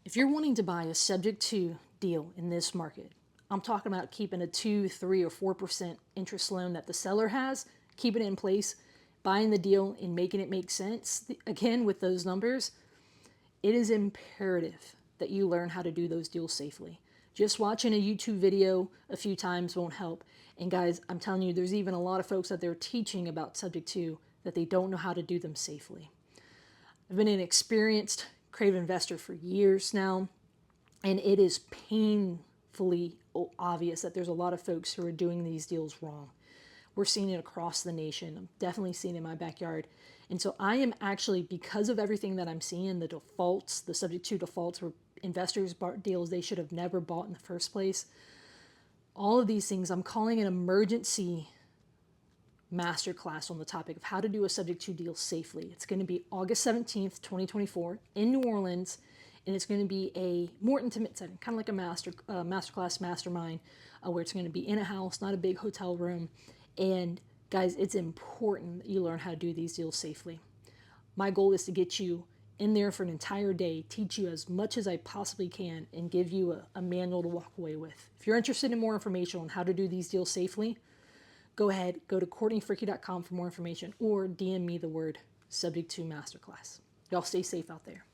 If you're wanting to buy a subject to deal in this market, I'm talking about keeping a 2, 3, or 4% interest loan that the seller has, keeping it in place, buying the deal and making it make sense. Again, with those numbers, it is imperative that you learn how to do those deals safely. Just watching a YouTube video a few times won't help. And guys, I'm telling you, there's even a lot of folks out there teaching about subject to that they don't know how to do them safely. I've been an experienced crave investor for years now, and it is painfully obvious that there's a lot of folks who are doing these deals wrong. We're seeing it across the nation. I'm definitely seeing it in my backyard. And so I am actually, because of everything that I'm seeing, the defaults, the subject to defaults where investors bought deals they should have never bought in the first place, all of these things, I'm calling an emergency masterclass on the topic of how to do a subject to deal safely. It's going to be August 17th, 2024 in New Orleans, and it's going to be a more intimate setting, kind of like a masterclass mastermind, where it's going to be in a house, not a big hotel room. And guys, it's important that you learn how to do these deals safely. My goal is to get you in there for an entire day, teach you as much as I possibly can, and give you a manual to walk away with. If you're interested in more information on how to do these deals safely, go ahead, go to CourtneyFricke.com for more information, or DM me the word subject to masterclass. Y'all stay safe out there.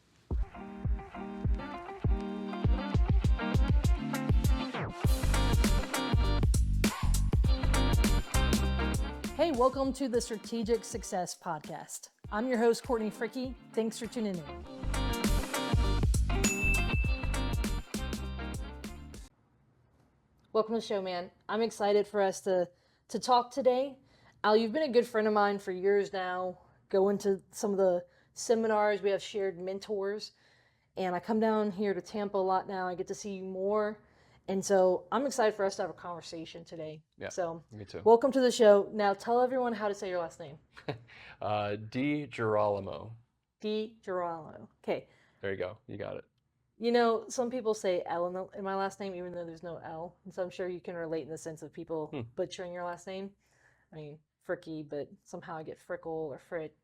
Hey, welcome to the Strategic Success Podcast. I'm your host, Courtney Fricke. Thanks for tuning in. Welcome to the show, man. I'm excited for us to talk today. Al, you've been a good friend of mine for years now, going to some of the seminars. We have shared mentors, and I come down here to Tampa a lot now. I get to see you more. And so I'm excited for us to have a conversation today. Yeah, so me too. Welcome to the show. Now tell everyone how to say your last name. DiGirolamo. DiGirolamo. Okay. There you go. You got it. You know, some people say L in my last name, even though there's no L. And so I'm sure you can relate in the sense of people butchering your last name. I mean, Fricke, but somehow I get Frickle or Frick.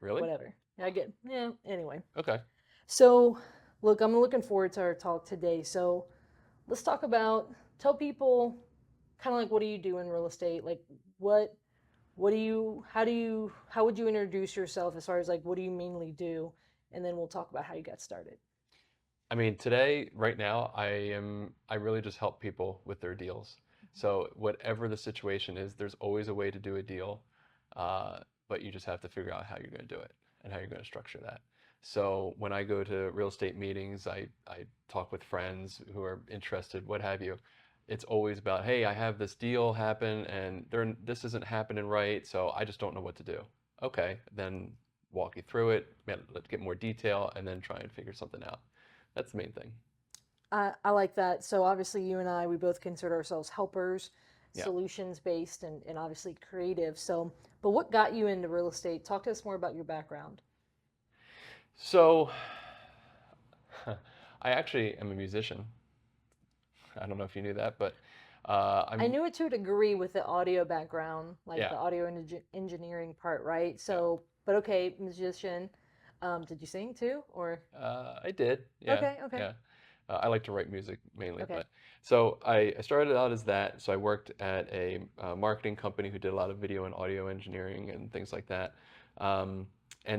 Really? Whatever. Anyway. Okay. So, look, I'm looking forward to our talk today. So, let's talk about, tell people kind of like, what do you do in real estate? Like, how would you introduce yourself as far as like, what do you mainly do? And then we'll talk about how you got started. I mean, today, right now, I really just help people with their deals. So whatever the situation is, there's always a way to do a deal, but you just have to figure out how you're going to do it and how you're going to structure that. So when I go to real estate meetings, I talk with friends who are interested, what have you. It's always about, hey, I have this deal happen and this isn't happening right, so I just don't know what to do. Okay, then walk you through it, let's get more detail, and then try and figure something out. That's the main thing. I like that. So obviously you and I, we both consider ourselves helpers, Yeah. solutions based, and obviously creative. So, but what got you into real estate? Talk to us more about your background. So I actually am a musician. I don't know if you knew that, but I knew it to a degree with the audio background, like Yeah. the audio engineering part, right? So, but okay, musician. Did you sing too, or? I did. Yeah. Okay. Yeah. I like to write music mainly, Okay. but so I started out as that. So I worked at a marketing company who did a lot of video and audio engineering and things like that. And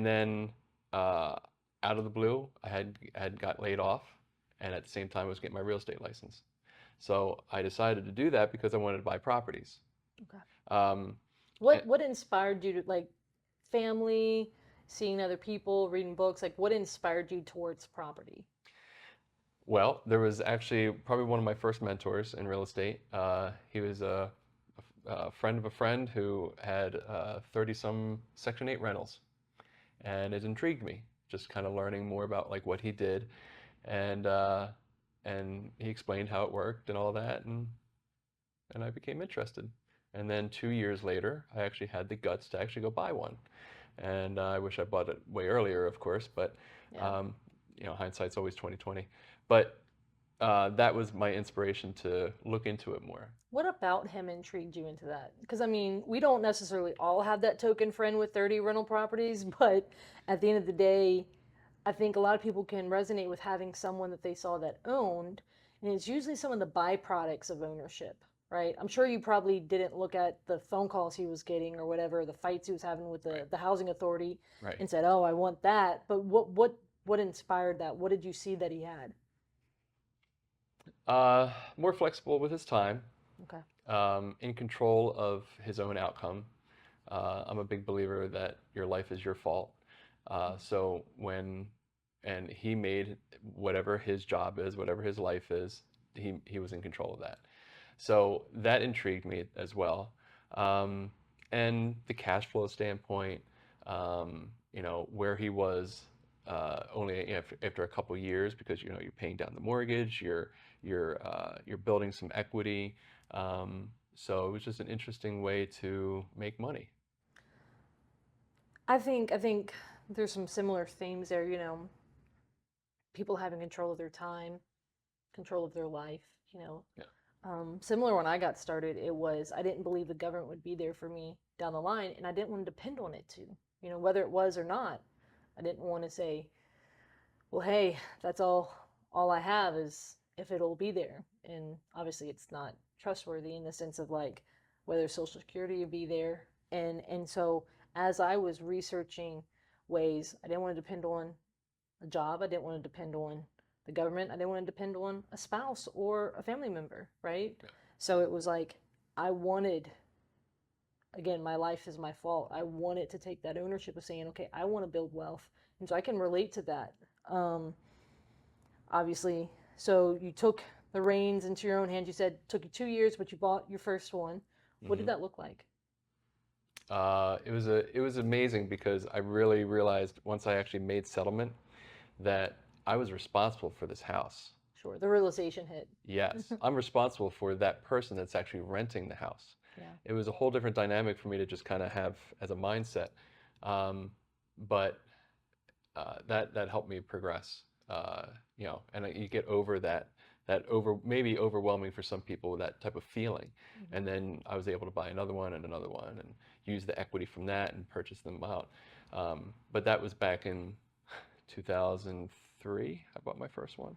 then out of the blue, I had got laid off, and at the same time, I was getting my real estate license. So I decided to do that because I wanted to buy properties. Okay. Um, What inspired you to, like, family, seeing other people, reading books? Like, what inspired you towards property? Well, there was actually probably one of my first mentors in real estate. He was a friend of a friend who had 30-some Section 8 rentals, and it intrigued me, just kind of learning more about like what he did, and and he explained how it worked and all that, and I became interested. And then 2 years later, I actually had the guts to actually go buy one, and I wish I bought it way earlier, of course, but Yeah. hindsight's always 2020. But that was my inspiration to look into it more. What about him intrigued you into that? Because I mean, we don't necessarily all have that token friend with 30 rental properties, but at the end of the day, I think a lot of people can resonate with having someone that they saw that owned, and it's usually some of the byproducts of ownership, right? I'm sure you probably didn't look at the phone calls he was getting or whatever, the fights he was having with Right. the housing authority, Right. and said, "Oh, I want that." But what inspired that? What did you see that he had? More flexible with his time, Okay. in control of his own outcome. I'm a big believer that your life is your fault. So and he made whatever his job is, whatever his life is, he was in control of that. So that intrigued me as well. Um, and the cash flow standpoint, where he was only after a couple years, because you're paying down the mortgage, you're building some equity. So it was just an interesting way to make money. I think there's some similar themes there, people having control of their time, control of their life, you know. Yeah. Similar when I got started, it was I didn't believe the government would be there for me down the line, and I didn't want to depend on it to, whether it was or not. I didn't want to say, well, hey, that's all I have is if it'll be there. And obviously it's not trustworthy in the sense of like whether Social Security will be there. And so as I was researching ways, I didn't want to depend on a job, I didn't want to depend on the government, I didn't want to depend on a spouse or a family member, right? Yeah. So it was like I wanted, again, my life is my fault. I wanted to take that ownership of saying, okay, I want to build wealth. And so I can relate to that. Um, Obviously, so you took the reins into your own hands. You said it took you 2 years, but you bought your first one. What did hmm that look like? it was amazing because I really realized once I actually made settlement that I was responsible for this house. Sure, the realization hit. Yes, I'm responsible for that person that's actually renting the house. Yeah. It was a whole different dynamic for me to just kind of have as a mindset. Um, but that helped me progress. And you get over that over maybe overwhelming for some people that type of feeling. Mhm. And then I was able to buy another one and use the equity from that and purchase them out. But that was back in 2003. I bought my first one.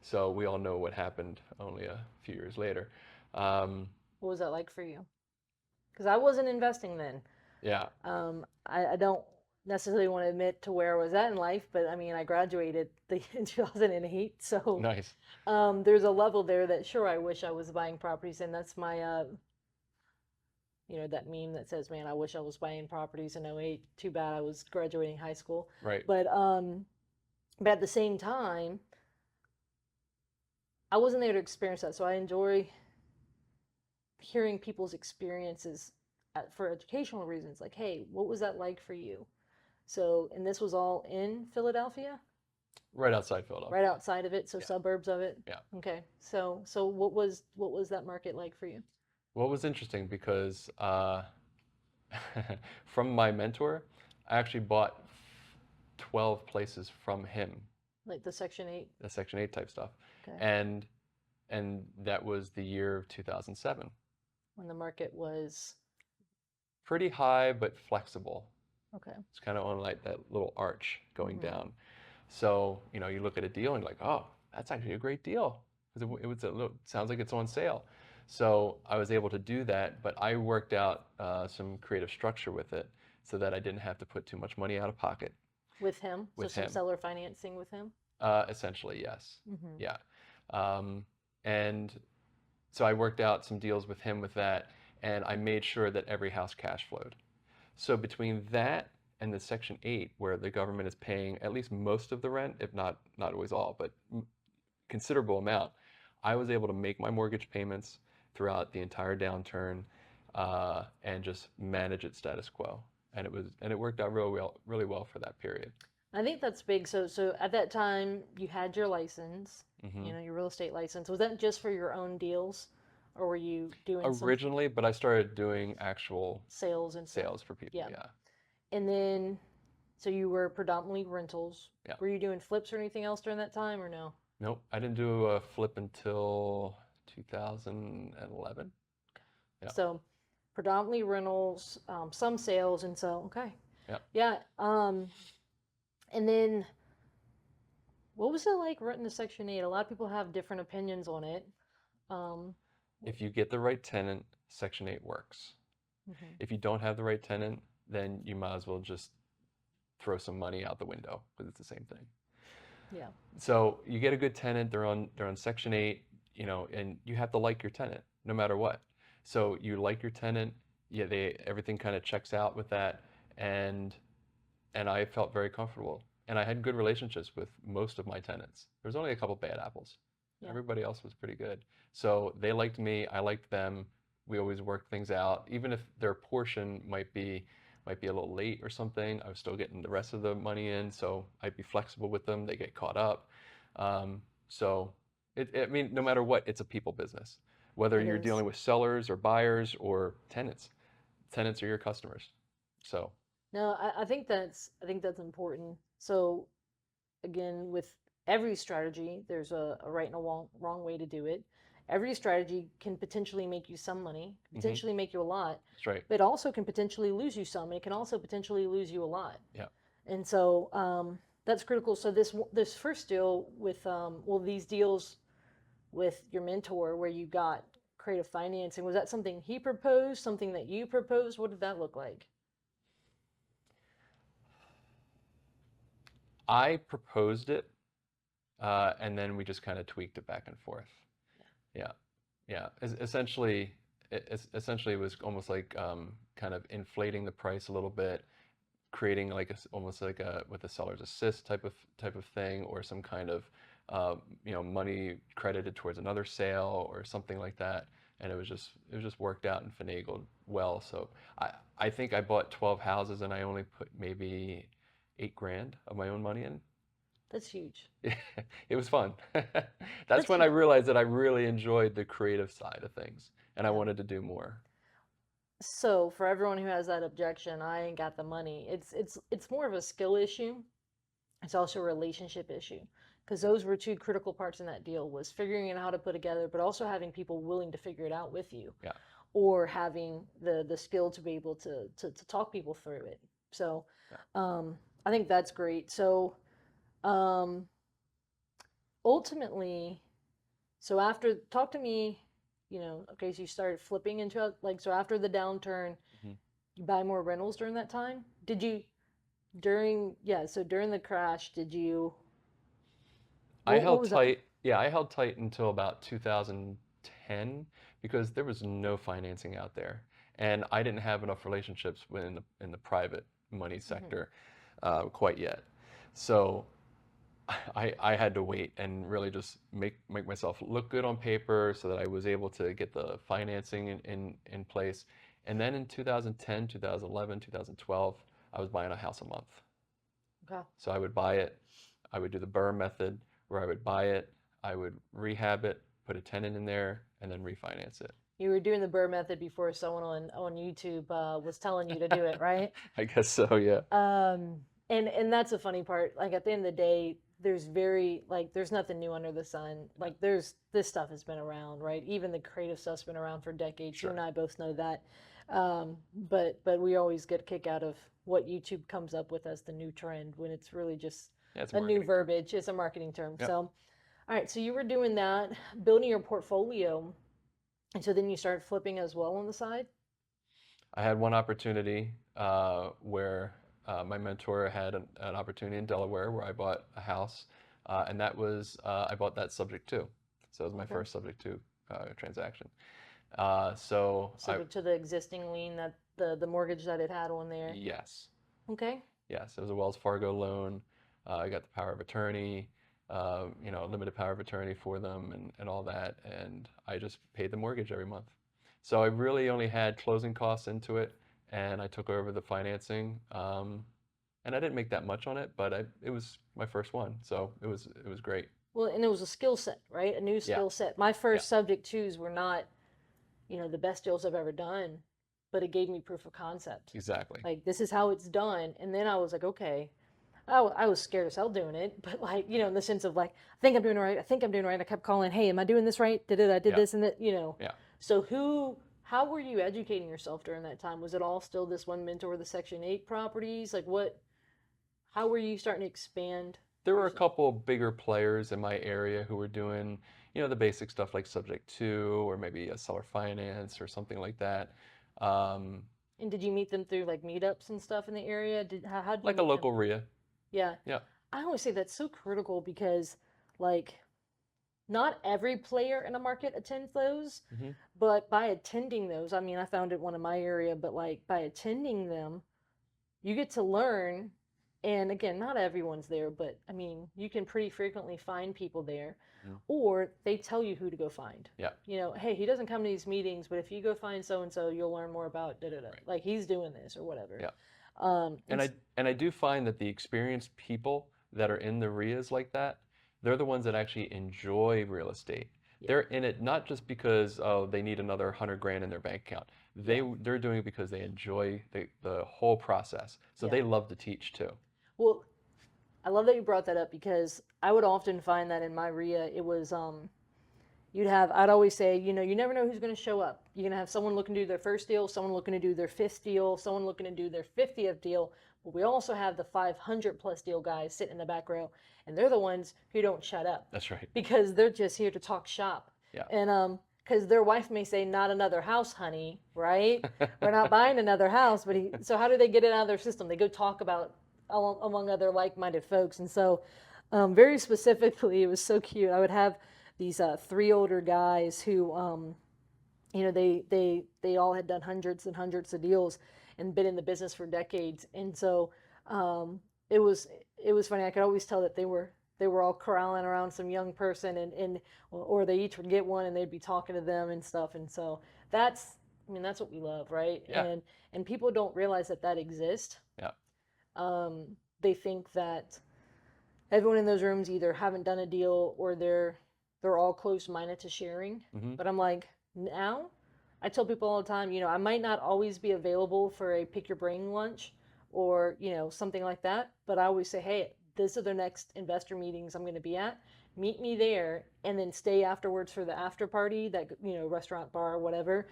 So we all know what happened only a few years later. Um, What was that like for you? Because I wasn't investing then. yeah, I don't necessarily want to admit to where I was at in life, but I mean, I graduated in 2008, so nice. there's a level there that sure I wish I was buying properties, and that's my that meme that says, "Man, I wish I was buying properties in '08. Too bad I was graduating high school." Right. But at the same time, I wasn't there to experience that, so I enjoy hearing people's experiences for educational reasons. Like, hey, what was that like for you? So, and this was all in Philadelphia, Right outside Philadelphia. right outside of it, so Yeah. suburbs of it. Yeah. Okay. So what was that market like for you? Well, it was interesting because from my mentor, I actually bought 12 places from him, Like the Section 8. the Section 8 type stuff. Okay. And that was the year of 2007. When the market was Pretty high, but flexible. okay. It's kind of on like that little arch going Mhm. down. So, you look at a deal and you're like, oh, that's actually a great deal. Because sounds like it's on sale. So I was able to do that, but I worked out some creative structure with it so that I didn't have to put too much money out of pocket With him, so with some him. seller financing with him. Essentially, yes. Mm-hmm. Yeah. And so I worked out some deals with him with that, and I made sure that every house cash flowed. So between that and the Section 8, where the government is paying at least most of the rent, if not always all, but considerable amount, I was able to make my mortgage payments throughout the entire downturn and just manage it status quo. And it worked out really well for that period. I think that's big. So at that time, you had your license, hmm your real estate license. Was that just for your own deals, or were you doing some Originally, but I started doing actual sales and stuff? sales for people. Yeah. Yeah. And then, so you were predominantly rentals. Yeah. Were you doing flips or anything else during that time, or no? Nope, I didn't do a flip until 2011. Yeah. So predominantly rentals, some sales, and so okay. Yeah. Yeah. And then What was it like renting a Section 8? A lot of people have different opinions on it. Um, If you get the right tenant, Section 8 works. mhm. If you don't have the right tenant, then you might as well just throw some money out the window because it's the same thing. Yeah, So you get a good tenant, they're on Section 8, and you have to like your tenant no matter what. So you like your tenant, yeah, they everything kind of checks out with that, and and I felt very comfortable. And I had good relationships with most of my tenants. There was only a couple bad apples. yeah. Everybody else was pretty good. So they liked me, I liked them. We always worked things out. Even if their portion might be a little late or something, I was still getting the rest of the money in, so I'd be flexible with them. They get caught up. So I mean, no matter what, it's a people business. Whether It you're is. dealing with sellers or buyers or tenants, tenants are your customers. So, No, I think that's important. So again, with every strategy, there's a right and a wrong way to do it. Every strategy can potentially make you some money, hmm potentially make you a lot, that's right. but also can potentially lose you some. And it can also potentially lose you a lot. Yeah. And so that's critical. So this first deal with well, these deals with your mentor where you got creative financing, was that something he proposed, something that you proposed? What did that look like? I proposed it, and then we just kind of tweaked it back and forth. Yeah, yeah. Essentially, it was almost like kind of inflating the price a little bit, creating like almost like a with a seller's assist type of thing, or some kind of money credited towards another sale or something like that. And it was just worked out and finagled well. So I think I bought 12 houses and I only put maybe 8 grand of my own money in. That's huge. It was fun. That's That's when I huge. realized that I really enjoyed the creative side of things and I Yeah. wanted to do more. So for everyone who has that objection, I ain't got the money. It's more of a skill issue. It's also a relationship issue because those were two critical parts in that deal was figuring out how to put together, but also having people willing to figure it out with you, Yeah. or having the skill to be able to talk people through it. So Yeah. I think that's great. So um, ultimately, so after talk to me, okay, so you started flipping into like so after the downturn, Mhm. you buy more rentals during that time? Did you during yeah, so during the crash, did you I what held was that? tight. Yeah, I held tight until about 2010 because there was no financing out there, and I didn't have enough relationships in the private money Mhm. sector quite yet. So I had to wait and really just make myself look good on paper so that I was able to get the financing in place. And then in 2010, 2011, 2012, I was buying a house a month. Okay. So I would buy it, I would do the burr method where I would buy it, I would rehab it, put a tenant in there, and then refinance it. You were doing the Burr method before someone on YouTube was telling you to do it, right? I guess so, yeah. And that's the funny part. Like at the end of the day, there's nothing new under the sun. Yeah, Like there's this stuff has been around, right? Even the creative stuff's been around for decades. You and sure. I both know that. But we always get a kick out of what YouTube comes up with as the new trend when it's really just Yeah, it's a a new marketing term. verbiage. It's a marketing term. Yep. So, all right. So you were doing that, building your portfolio, and so then you started flipping as well on the side. I had one opportunity where my mentor had an opportunity in Delaware where I bought a house, and that was I bought that subject to. So it was my Okay. first subject to transaction. So Subject to the existing lien that the mortgage that it had on there. yes, Okay. yes, it was a Wells Fargo loan. I got the power of attorney, limited power of attorney for them and all that, and I just paid the mortgage every month. So I really only had closing costs into it, and I took over the financing. And I didn't make that much on it, but it was my first one, so it was great. Well, and it was a skill set, right? A new Yeah, skill set. My yeah, first subject twos were not, the best deals I've ever done, but it gave me proof of concept. exactly. Like this is how it's done, and then I was like, okay. I was scared as hell doing it, but like, in the sense of like, I think I'm doing it right. I think I'm doing it right. I kept calling, hey, am I doing this right? Did it? I did Yeah, this and that. yeah. So how were you educating yourself during that time? Was it all still this one mentor with the Section 8 properties? Like how were you starting to expand? There were a couple bigger players in my area who were doing, the basic stuff like subject to, or maybe a seller finance or something like that. Um, And did you meet them through like meetups and stuff in the area? How did you like a meet them? local RIA. Yeah. Yeah. I always say that's so critical because like not every player in a market attends those, Hmm. but by attending those, I mean, I found it one in my area, but like by attending them, you get to learn. And again, not everyone's there, but I mean, you can pretty frequently find people there, Hmm. or they tell you who to go find. Yeah. Hey, he doesn't come to these meetings, but if you go find so and so, you'll learn more about da da da. Right. Like he's doing this or whatever. Yeah. And And I do find that the experienced people that are in the RIAs like that, they're the ones that actually enjoy real estate. yeah, They're in it not just because, oh, they need another 100 grand in their bank account. yeah, They're doing it because they enjoy the whole process. So yeah. they love to teach too. Well, I love that you brought that up because I would often find that in my RIA, it was I'd always say, you never know who's going to show up. You're going to have someone looking to do their first deal, someone looking to do their fifth deal, someone looking to do their 50th deal. But we also have the 500 plus deal guys sitting in the back row, and they're the ones who don't shut up That's right. because they're just here to talk shop. Yeah. And because their wife may say, "Not another house, honey," right? We're not buying another house. So how do they get it out of their system? They go talk about among other like-minded folks, and so very specifically, it was so cute. I would have these three older guys who, they all had done hundreds and hundreds of deals and been in the business for decades, and so it was funny. I could always tell that they were all corralling around some young person, and or they each would get one and they'd be talking to them and stuff, and so that's what we love, right? Yeah. And people don't realize that exists. Yeah. They think that everyone in those rooms either haven't done a deal or they're all close-minded to sharing. Hmm. But I'm like, now I tell people all the time, I might not always be available for a pick your brain lunch or, something like that, but I always say, hey, these are the next investor meetings I'm going to be at. Meet me there and then stay afterwards for the after party, that, restaurant, bar, whatever,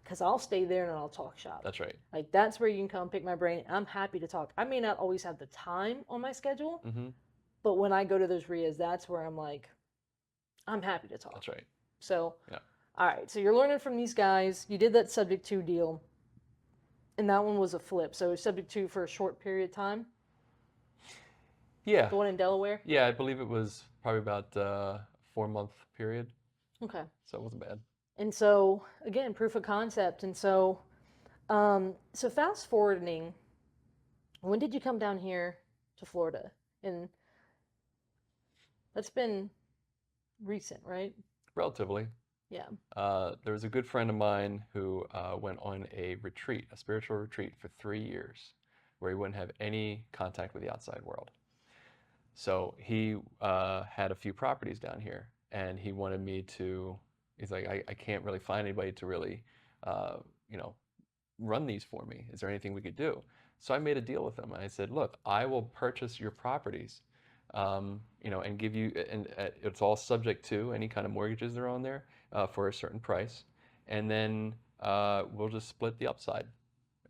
because I'll stay there and I'll talk shop. That's right. Like that's where you can come pick my brain. I'm happy to talk. I may not always have the time on my schedule, Hmm. but when I go to those RIAs, that's where I'm like, I'm happy to talk. That's right. So, Yeah. all right. So you're learning from these guys. You did that subject to deal, and that one was a flip. So subject to for a short period of time. Yeah. The one in Delaware. Yeah, I believe it was probably about a 4-month period. Okay. So it wasn't bad. And so again, proof of concept. And so, so fast forwarding, when did you come down here to Florida? And that's been recent, right? Relatively. Yeah. There was a good friend of mine who went on a retreat, a spiritual retreat for 3 years, where he wouldn't have any contact with the outside world. So he had a few properties down here, and he wanted me to. He's like, I can't really find anybody to really, run these for me. Is there anything we could do? So I made a deal with him. I said, look, I will purchase your properties, and give you, and it's all subject to any kind of mortgages that are on there for a certain price, and then we'll just split the upside,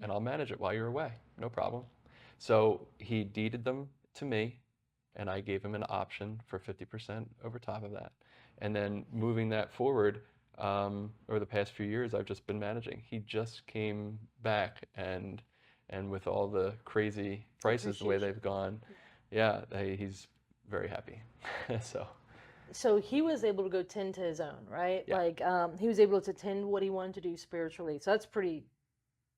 and I'll manage it while you're away, no problem. So he deeded them to me, and I gave him an option for 50% over top of that. And then moving that forward, over the past few years, I've just been managing. He just came back, and with all the crazy prices the way they've gone, yeah, he's very happy. So he was able to go tend to his own, right? Yeah. Like he was able to tend what he wanted to do spiritually. So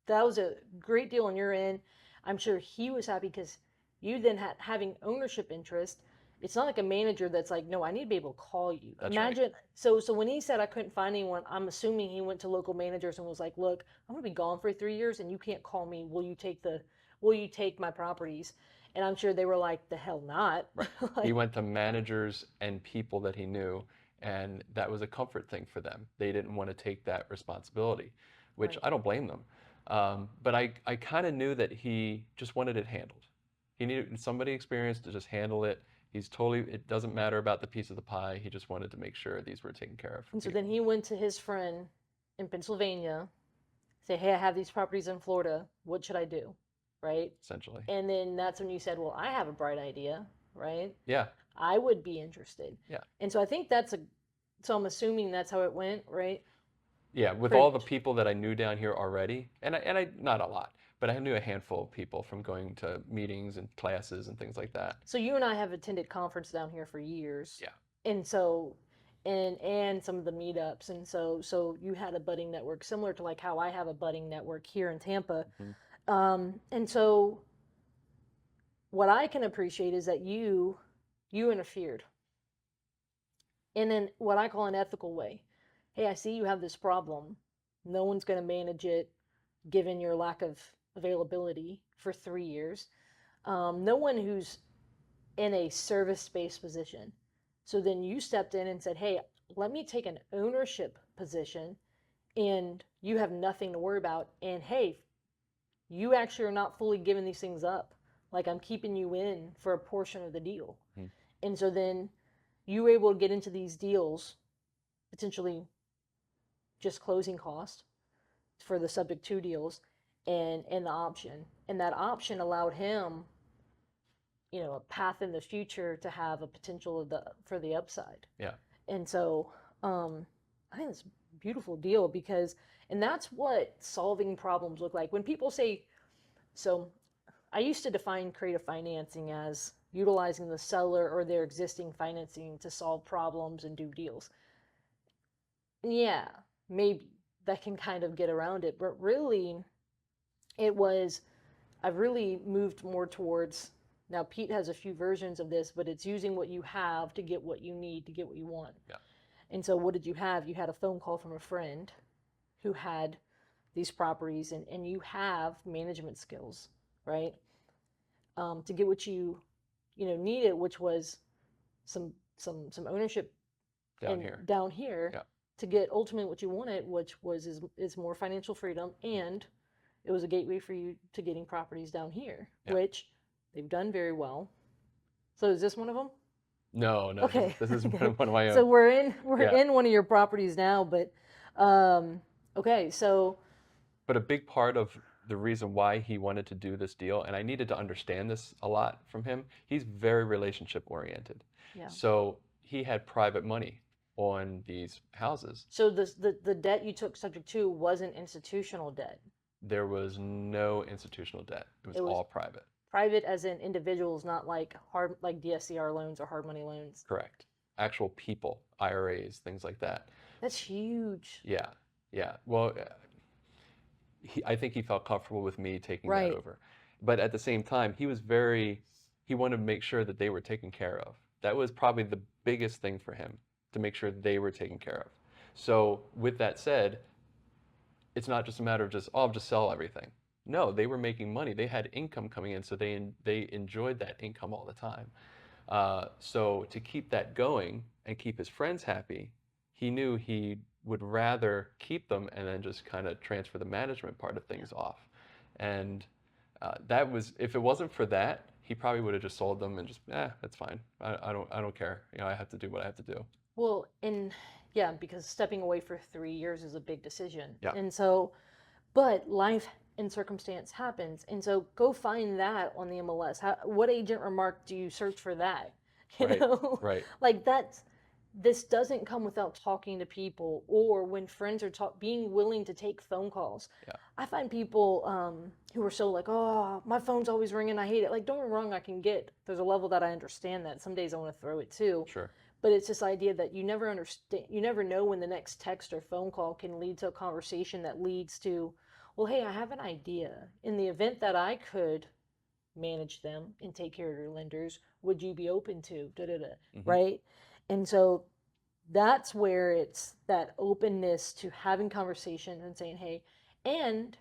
that was a great deal on your end. I'm sure he was happy because you then having ownership interest. It's not like a manager that's like, no, I need to be able to call you. That's Imagine, right. so when he said I couldn't find anyone, I'm assuming he went to local managers and was like, look, I'm gonna be gone for 3 years and you can't call me. Will you take my properties? And I'm sure they were like, the hell not. Right. He went to managers and people that he knew, and that was a comfort thing for them. They didn't want to take that responsibility, which Right. I don't blame them. But I kind of knew that he just wanted it handled. He needed somebody experienced to just handle it. It doesn't matter about the piece of the pie. He just wanted to make sure these were taken care of for And so people. then he went to his friend in Pennsylvania, say, hey, I have these properties in Florida. What should I do? Right? Essentially. And then that's when you said, well, I have a bright idea, right? Yeah. I would be interested. Yeah. And so I think so I'm assuming that's how it went, right? Yeah, with all the Correct. people that I knew down here already, and I not a lot, but I knew a handful of people from going to meetings and classes and things like that. So you and I have attended conference down here for years. Yeah. And so and some of the meetups, and so you had a budding network similar to like how I have a budding network here in Tampa. Hmm. And so what I can appreciate is that you interfered in what I call an ethical way. Hey, I see you have this problem. No one's going to manage it given your lack of availability for 3 years. No one who's in a service-based position. So then you stepped in and said, hey, let me take an ownership position and you have nothing to worry about. And hey, you actually are not fully giving these things up. Like I'm keeping you in for a portion of the deal. Hmm. And so then you were able to get into these deals, potentially just closing cost for the subject to deals and the option. And that option allowed him, a path in the future to have a potential for the upside. Yeah. And so I think it's a beautiful deal and that's what solving problems look like. When people say, so I used to define creative financing as utilizing the seller or their existing financing to solve problems and do deals. Yeah, maybe that can kind of get around it, but really I've really moved more towards, now Pete has a few versions of this, but it's using what you have to get what you need to get what you want. Yeah. And so what did you have? You had a phone call from a friend who had these properties and you have management skills, right? To get what you needed, which was some ownership down here Yeah. to get ultimately what you wanted, which is more financial freedom, and it was a gateway for you to getting properties down here, Yeah. which they've done very well. So is this one of them? No, Okay. this is Okay. one of my own. So we're in Yeah. one of your properties now, but okay, so But a big part of the reason why he wanted to do this deal, and I needed to understand this a lot from him, he's very relationship oriented. yeah. So he had private money on these houses. So the debt you took subject to wasn't institutional debt. There was no institutional debt. It was all private. Private as in individuals, not like DSCR loans or hard money loans. Correct. Actual people, IRAs, things like that. That's huge. Yeah. Yeah. Well, I think he felt comfortable with me taking that over. But at the same time, he wanted to make sure that they were taken care of. That was probably the biggest thing for him, to make sure they were taken care of. So with that said, it's not just a matter of I'll just sell everything. No, they were making money. They had income coming in, so they enjoyed that income all the time. So to keep that going and keep his friends happy, he knew he would rather keep them and then just kind of transfer the management part of things off. And that was, if it wasn't for that, he probably would have just sold them and just, that's fine. I don't care. I have to do what I have to do. Well, yeah, because stepping away for 3 years is a big decision. Yeah. And so, but life and circumstance happens. And so go find that on the MLS. What agent remark do you search for that? You know? Right. Like this doesn't come without talking to people or when friends are being willing to take phone calls. Yeah. I find people who are so like, oh, my phone's always ringing, I hate it. Like, don't get me wrong, there's a level that I understand that. Some days I want to throw it too. Sure. But it's this idea that you never understand, you never know when the next text or phone call can lead to a conversation that leads to, well, hey, I have an idea. In the event that I could manage them and take care of your lenders, would you be open to Mm-hmm. right? And so that's where it's that openness to having conversations and saying, hey, and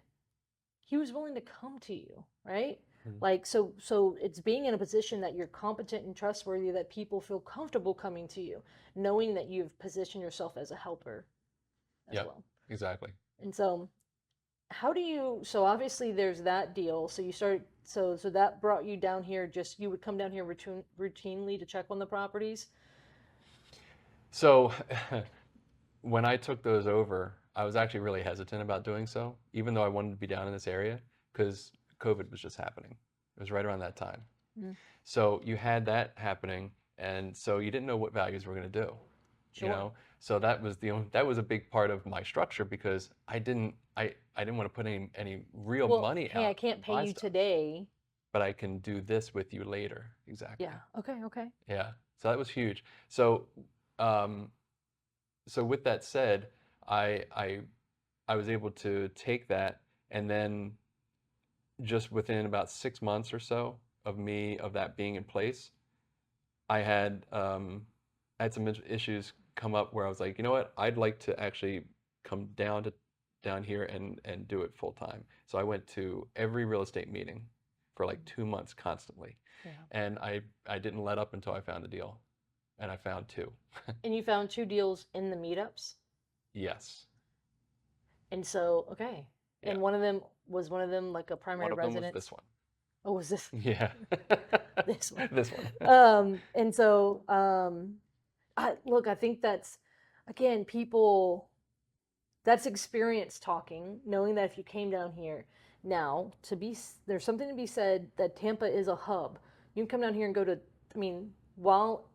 he was willing to come to you, right? Mm-hmm. Like, so it's being in a position that you're competent and trustworthy, that people feel comfortable coming to you, knowing that you've positioned yourself as a helper as well. Exactly. And so so obviously there's that deal. So you started, so that brought you down here, you would come down here routinely to check on the properties? So when I took those over, I was actually really hesitant about doing so, even though I wanted to be down in this area, because COVID was just happening. It was right around that time. Mm. So you had that happening, and so you didn't know what values were going to do, you Sure. know? So that was that was a big part of my structure because I didn't want to put any real Well, money hey, I out can't to pay buy you stuff, today. but I can do this with you later. Yeah. Exactly. Okay. Okay. Yeah. So that was huge. So um so with that said, I I I was able to take that, and then just within about 6 months or so of that being in place, I had some issues come up where I was like, you know what, I'd like to actually come down here and do it full time. So I went to every real estate meeting for like 2 months constantly, Yeah. and I didn't let up until I found a deal, and I found two. And you found 2 deals in the meetups. Yes, And so, okay. yeah. And one of them like a primary One of them was residence. this one. Oh, was this Yeah. this one? This one. And so, look, I think that's, again, people, that's experience talking, knowing that if you came down here now there's something to be said that Tampa is a hub. You can come down here and go to, I mean, while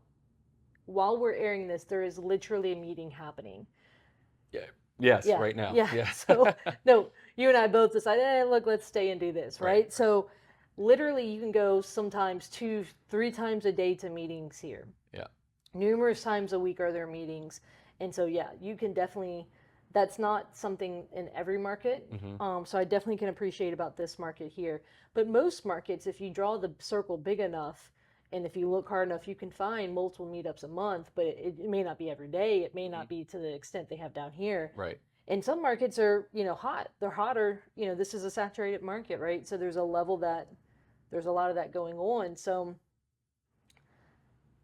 we're airing this, there is literally a meeting happening. Yeah. Yes, Yeah, right now. yeah. Yeah. So, no, you and I both decided, look, let's stay and do this, Right, right? right. So, literally, you can go sometimes 2, 3 times a day to meetings here. Yeah. Numerous times a week are there meetings. And so, yeah, you can definitely, that's not something in every market. Hmm. So, I definitely can appreciate about this market here. But most markets, if you draw the circle big enough, and if you look hard enough, you can find multiple meetups a month, but it may not be every day. It may Hmm. not be to the extent they have down here. Right. And some markets are, hot. They're hotter. This is a saturated market, right? So there's a lot of that going on. So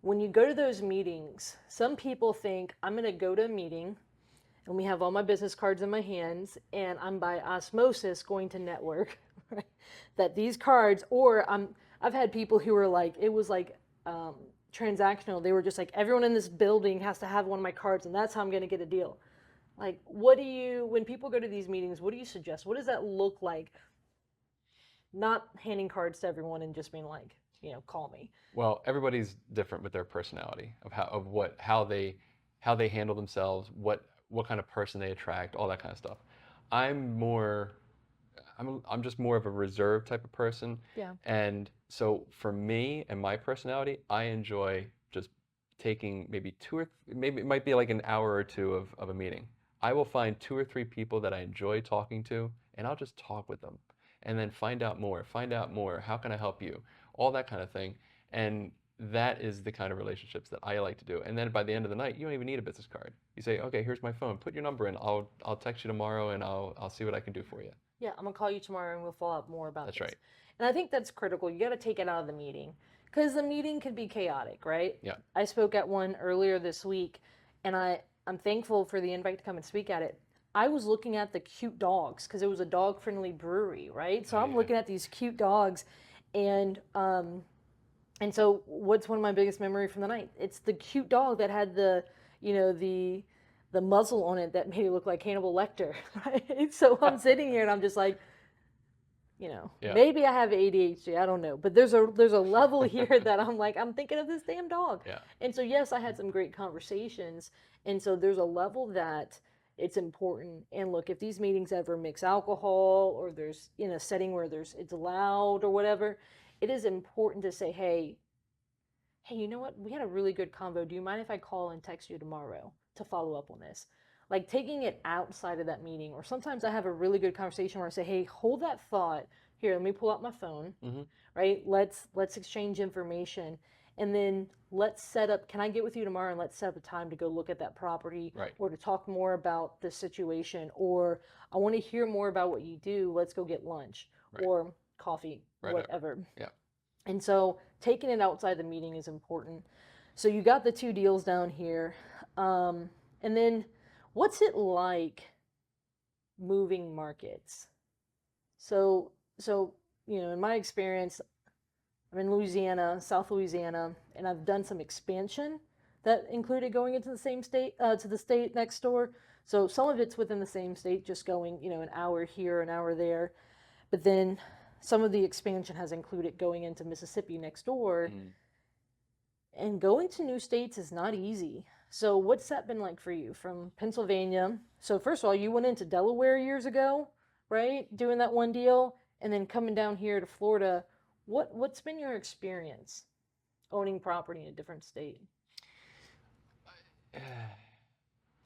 when you go to those meetings, some people think I'm going to go to a meeting and we have all my business cards in my hands and I'm by osmosis going to network, right? That these cards, I've had people who were like, it was like transactional. They were just like, everyone in this building has to have one of my cards and that's how I'm going to get a deal. Like, when people go to these meetings, what do you suggest? What does that look like? Not handing cards to everyone and just being like, call me. Well, everybody's different with their personality of how they handle themselves, what kind of person they attract, all that kind of stuff. I'm more I'm just more of a reserved type of person. Yeah. And so for me and my personality, I enjoy just taking maybe maybe it might be like an hour or two of a meeting. I will find 2 or 3 people that I enjoy talking to, and I'll just talk with them and then find out more. How can I help you? All that kind of thing. And that is the kind of relationships that I like to do. And then by the end of the night, you don't even need a business card. You say, okay, here's my phone. Put your number in. I'll text you tomorrow and I'll see what I can do for you. Yeah, I'm gonna call you tomorrow and we'll follow up more about That's this. right. And I think that's critical. You got to take it out of the meeting because the meeting could be chaotic, right? Yeah. I spoke at one earlier this week, and I'm thankful for the invite to come and speak at it. I was looking at the cute dogs because it was a dog-friendly brewery, right? So Oh, I'm yeah. looking at these cute dogs, and so what's one of my biggest memory from the night? It's the cute dog that had the, you know, the muzzle on it that made it look like Hannibal Lecter, right? So I'm sitting here and I'm just like, Yeah. maybe I have ADHD, I don't know, but there's a level here that I'm like, I'm thinking of this damn dog. Yeah. And so yes, I had some great conversations, and so there's a level that it's important. And look, if these meetings ever mix alcohol or there's in a setting where it's loud or whatever, it is important to say, hey, you know what? We had a really good convo. Do you mind if I call and text you tomorrow to follow up on this? Like taking it outside of that meeting, or sometimes I have a really good conversation where I say, hey, hold that thought. Here, let me pull out my phone, Hmm. right? Let's exchange information. And then let's set up, can I get with you tomorrow and let's set up a time to go look at that property Right. or to talk more about the situation, or I want to hear more about what you do. Let's go get lunch Right. or coffee, Right. whatever. Yeah. And so taking it outside the meeting is important. So you got the 2 deals down here. And then what's it like moving markets? So, in my experience, I'm in Louisiana, South Louisiana, and I've done some expansion that included going into the same state, to the state next door. So some of it's within the same state, just going, an hour here, an hour there. But then some of the expansion has included going into Mississippi next door, and going to new states is not easy. So what's that been like for you from Pennsylvania? So first of all, you went into Delaware years ago, right? Doing that one deal, and then coming down here to Florida. What's been your experience owning property in a different state?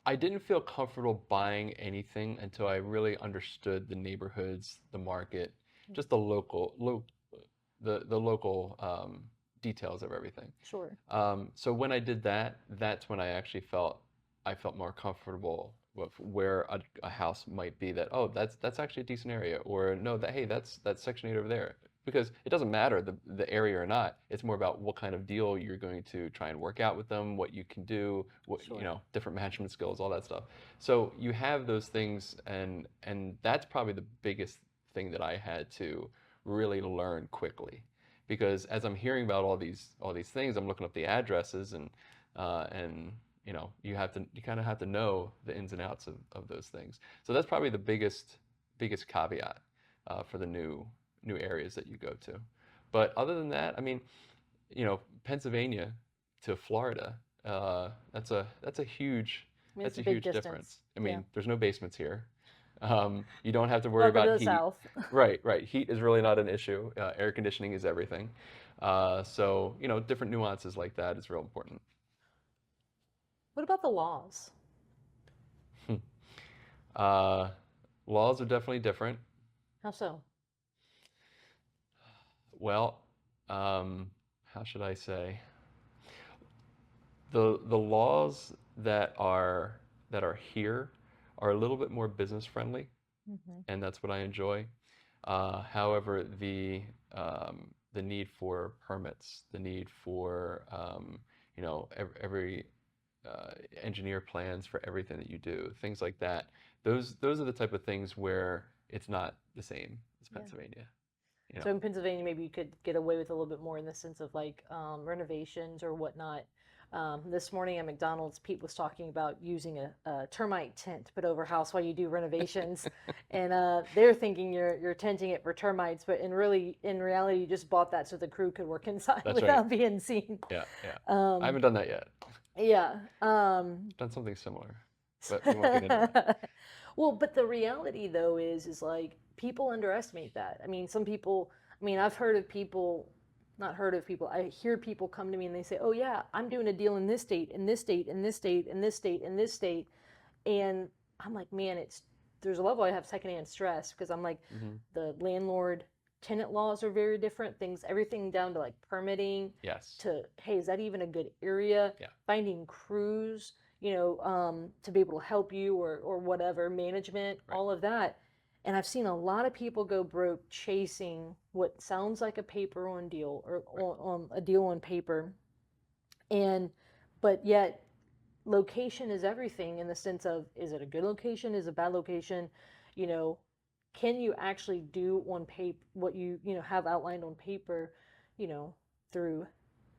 I didn't feel comfortable buying anything until I really understood the neighborhoods, the market, just the the local details of everything. Sure. So when I did that, that's when I actually felt more comfortable with where a house might be. That, oh, that's actually a decent area, or no, that, hey, that's Section 8 over there. Because it doesn't matter the area or not. It's more about what kind of deal you're going to try and work out with them, what you can do, what, Sure. different management skills, all that stuff. So you have those things, and that's probably the biggest thing that I had to really learn quickly. Because as I'm hearing about all these things, I'm looking up the addresses, and you kind of have to know the ins and outs of those things. So that's probably the biggest caveat for the new areas that you go to. But other than that, I mean, Pennsylvania to Florida, that's a huge I mean, it's that's a a big huge distance. difference. I Yeah. mean, there's no basements here. You don't have to worry Welcome to about the heat. South. Right, right. Heat is really not an issue. Air conditioning is everything. So, different nuances like that is real important. What about the laws? Uh, Laws are definitely different. How so? Well, how should I say? The laws that are here are a little bit more business friendly, Hmm. and that's what I enjoy. However, the need for permits, the need for every engineer plans for everything that you do, things like that. Those are the type of things where it's not the same as Yeah. Pennsylvania. You So know, in Pennsylvania, maybe you could get away with a little bit more in the sense of like renovations or whatnot. This morning at McDonald's, Pete was talking about using a termite tent to put over a house while you do renovations, and they're thinking you're tenting it for termites, but in reality, you just bought that so the crew could work inside that's right. without being seen. Yeah, yeah. I Um, haven't done that yet. yeah. Done something similar, but we won't get into that. Well, but the reality though is like people underestimate that. I mean, some people, I mean, I've heard of people, not heard of people, I hear people come to me and they say, "Oh yeah, I'm doing a deal in this state, in this state, in this state, in this state, in this state." And I'm like, "Man, there's a level I have secondhand stress because I'm like Hmm. the landlord tenant laws are very different, things everything down to like permitting Yes. to, hey, is that even a good area? Yeah. Finding crews, to be able to help you or whatever, management, Right. all of that. And I've seen a lot of people go broke chasing what sounds like a paper on deal or Right. on a deal on paper. And, but yet location is everything in the sense of, is it a good location? Is it a bad location? You know, can you actually do on paper what you have outlined on paper, you know, through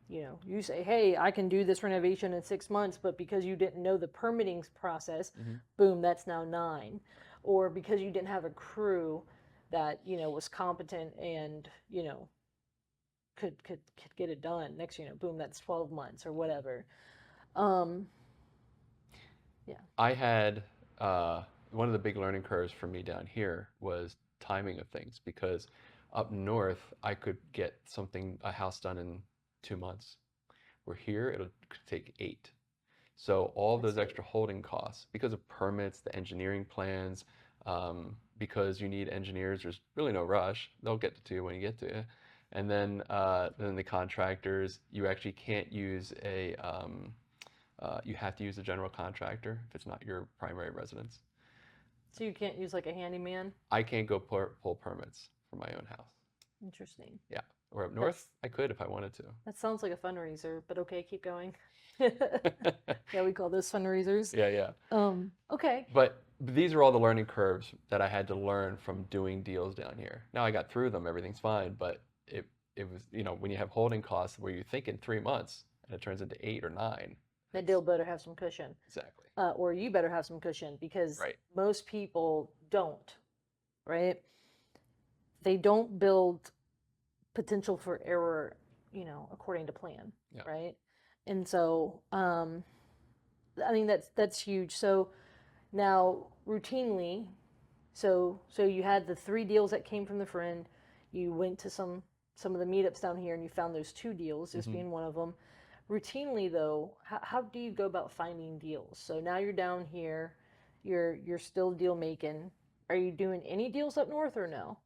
you say, hey, I can do this renovation in 6 months, but because you didn't know the permitting process, Hmm. boom, that's now 9. Or because you didn't have a crew that, was competent and, could get it done. Next, boom, that's 12 months or whatever. Um, yeah. I had one of the big learning curves for me down here was timing of things because up north I could get a house done in 2 months. Where here it'll take 8. So all That's those good. extra holding costs because of permits, the engineering plans, because you need engineers, there's really no rush. They'll get to you when you get to you. And then the contractors, you actually can't use you have to use a general contractor if it's not your primary residence. So you can't use like a handyman? I can't go pull permits for my own house. Interesting. Yeah. Or up north, That's I could if I wanted that sounds like a fundraiser, but okay, keep going. to. Yeah, we call those fundraisers. Yeah, yeah. Okay. But these are all the learning curves that I had to learn from doing deals down here. Now I got through them, everything's fine, but it was, when you have holding costs where you think in 3 months and it turns into 8 or 9, That that's deal better have some cushion. exactly Or you better have some cushion because right. most people don't, right? they don't build potential for error, according to plan, Yeah. right? And so, I mean, that's huge. So now routinely, so you had the 3 deals that came from the friend. You went to some of the meetups down here and you found those 2 deals, this being one of them. Routinely though, how do you go about finding deals? So now you're down here, you're still deal making. Are you doing any deals up north or no?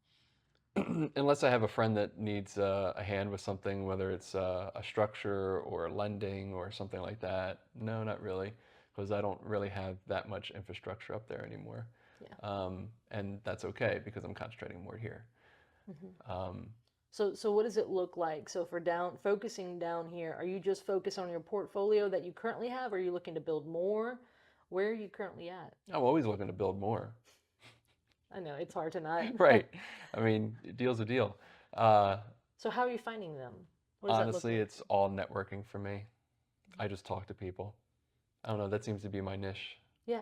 Unless I have a friend that needs a hand with something, whether it's a structure or lending or something like that. No, not really, because I don't really have that much infrastructure up there anymore. Yeah. And that's okay because I'm concentrating more here. Um, So what does it look like? So for focusing down here, are you just focused on your portfolio that you currently have? Or are you looking to build more? Where are you currently at? I'm always looking to build more. I know it's hard to not. Right. I mean, deal's a deal. Uh, So how are you finding them? What does that look Honestly, like? it's all networking for me. I just talk to people. I don't know, that seems to be my niche. Yeah.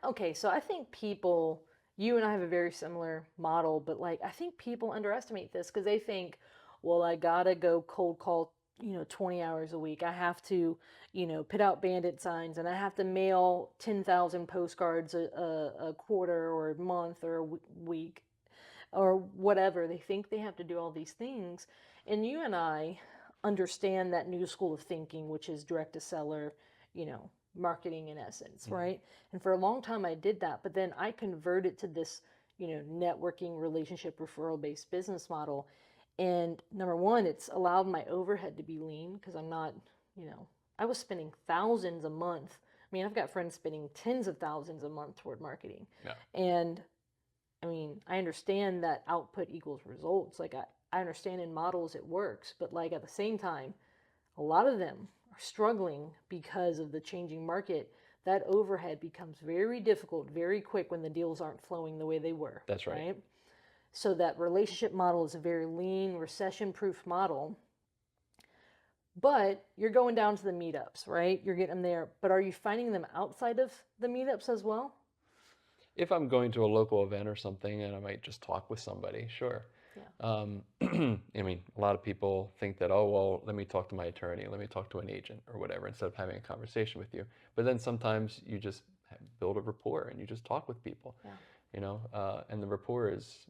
Okay, so I think people, you and I have a very similar model, but like I think people underestimate this because they think, well, I gotta go cold call, 20 hours a week. I have to, put out bandit signs and I have to mail 10,000 postcards a quarter or a month or a week or whatever. They think they have to do all these things. And you and I understand that new school of thinking, which is direct to seller, marketing in essence, right? And for a long time I did that, but then I converted to this, networking relationship referral based business model. And number one, it's allowed my overhead to be lean because I'm not, I was spending thousands a month. I mean, I've got friends spending tens of thousands a month toward marketing. Yeah. And I mean, I understand that output equals results. Like I understand in models it works, but like at the same time, a lot of them are struggling because of the changing market. That overhead becomes very difficult very quick when the deals aren't flowing the way they were. That's right. So that relationship model is a very lean, recession-proof model. But you're going down to the meetups, right? You're getting them there. But are you finding them outside of the meetups as well? If I'm going to a local event or something and I might just talk with somebody, sure. Yeah. I mean, a lot of people think that, oh, well, let me talk to my attorney, let me talk to an agent or whatever, instead of having a conversation with you. But then sometimes you just build a rapport and you just talk with people, and the rapport is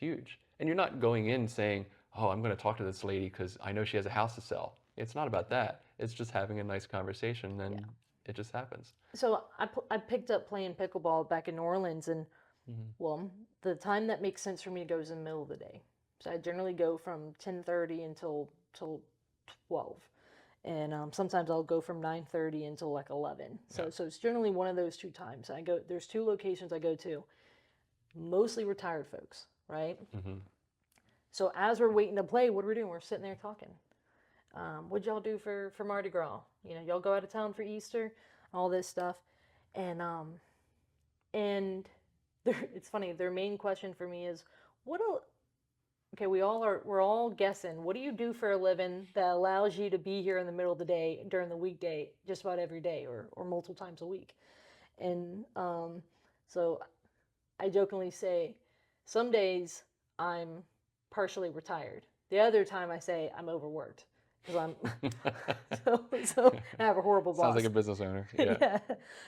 huge. And you're not going in saying, oh, I'm going to talk to this lady because I know she has a house to sell. It's not about that. It's just having a nice conversation, and it just happens. So I picked up playing pickleball back in New Orleans, and well, the time that makes sense for me to go is in the middle of the day. So I generally go from 10:30 until 12, and sometimes I'll go from 9:30 until like 11. So it's generally one of those 2 times. I go. There's 2 locations I go to, mostly retired folks, right? So as we're waiting to play, what are we doing? We're sitting there talking. What'd y'all do for Mardi Gras? Y'all go out of town for Easter, all this stuff, and it's funny. Their main question for me is, okay, we're all guessing. What do you do for a living that allows you to be here in the middle of the day during the weekday, just about every day or multiple times a week? And so I jokingly say, some days I'm partially retired. The other time I say I'm overworked because I'm so I have a horrible boss. Sounds like a business owner. Yeah. Yeah.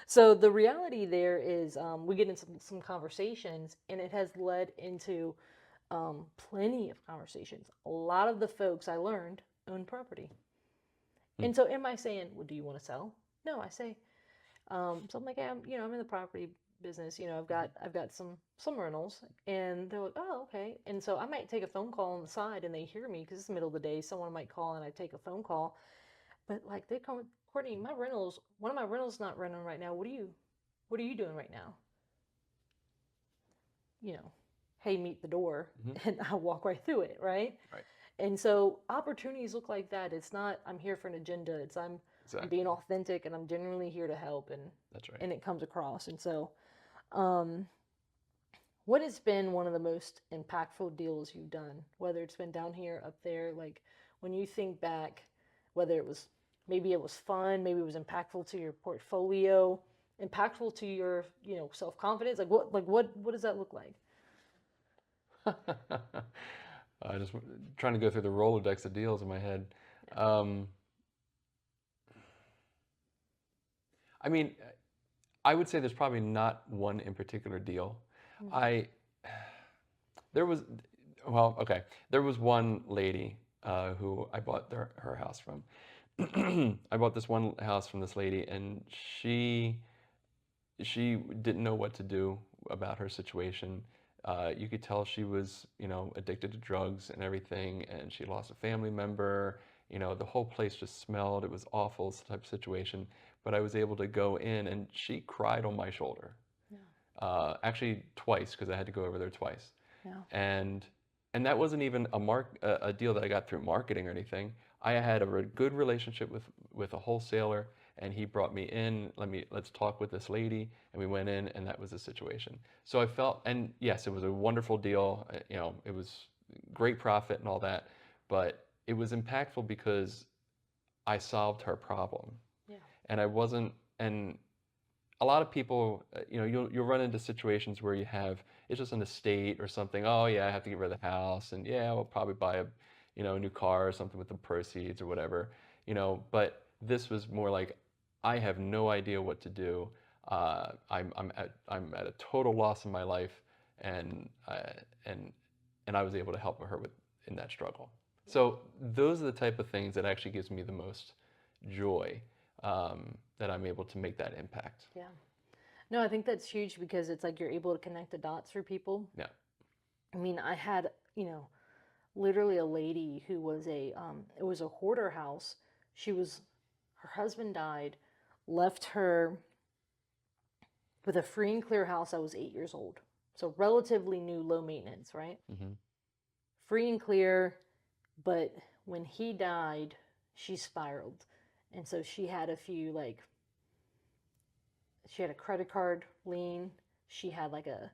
So the reality there is we get into some conversations, and it has led into plenty of conversations. A lot of the folks I learned own property. And so am I saying, well, do you want to sell? No, I say, so I'm like, yeah, I'm in the property business. I've got some rentals, and they're like, oh, okay. And so I might take a phone call on the side, and they hear me because it's the middle of the day. Someone might call, and I take a phone call. But like they come, Courtney, one of my rentals not renting right now. What are you doing right now? Hey, meet the door, and I walk right through it, right? Right. And so opportunities look like that. It's not I'm here for an agenda. It's I'm being authentic, and I'm genuinely here to help, and That's right. And it comes across. And so, what has been one of the most impactful deals you've done? Whether it's been down here, up there, like when you think back, whether maybe it was fun, maybe it was impactful to your portfolio, impactful to your self confidence. Like what does that look like? Just trying to go through the Rolodex of deals in my head. Um, I mean, I would say there's probably not one in particular deal. Mm. I there was well, okay. There was one lady who I bought her house from. I bought this one house from this lady, and she didn't know what to do about her situation. You could tell she was, addicted to drugs and everything, and she lost a family member. The whole place just smelled. It was awful type of situation. But I was able to go in, and she cried on my shoulder. Yeah. Actually, twice because I had to go over there twice. Yeah. And that wasn't even a deal that I got through marketing or anything. I had a good relationship with a wholesaler, and he brought me in. Let's talk with this lady, and we went in, and that was the situation. So I felt, and yes, it was a wonderful deal. It was great profit and all that, but it was impactful because I solved her problem, Yeah. and I wasn't. And a lot of people, you'll run into situations where it's just an estate or something. Oh yeah, I have to get rid of the house, and yeah, we'll probably buy a new car or something with the proceeds or whatever. But this was more like, I have no idea what to do. I'm at a total loss in my life, and and I was able to help her in that struggle. So those are the type of things that actually gives me the most joy, that I'm able to make that impact. Yeah. No, I think that's huge because it's like you're able to connect the dots for people. Yeah. I mean, I had, literally a lady who was it was a hoarder house. Her husband died, left her with a free and clear house. I was 8 years old. So relatively new, low maintenance, right? Mm-hmm. Free and clear. But when he died, she spiraled. And so she had she had a credit card lien. She had like a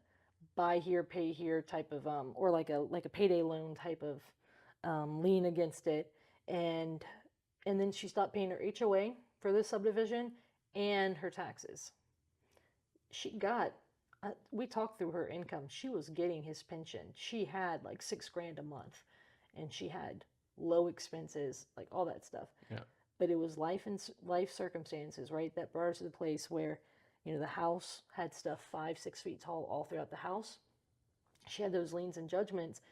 buy here, pay here type of, or like a payday loan type of lien against it. And then she stopped paying her HOA for this subdivision and her taxes. We talked through her income. She was getting his pension. She had like $6,000 a month, and she had low expenses, like all that stuff. Yeah. But it was life circumstances, right, that brought her to the place where, the house had stuff 5, 6 feet tall all throughout the house. She had those liens and judgments,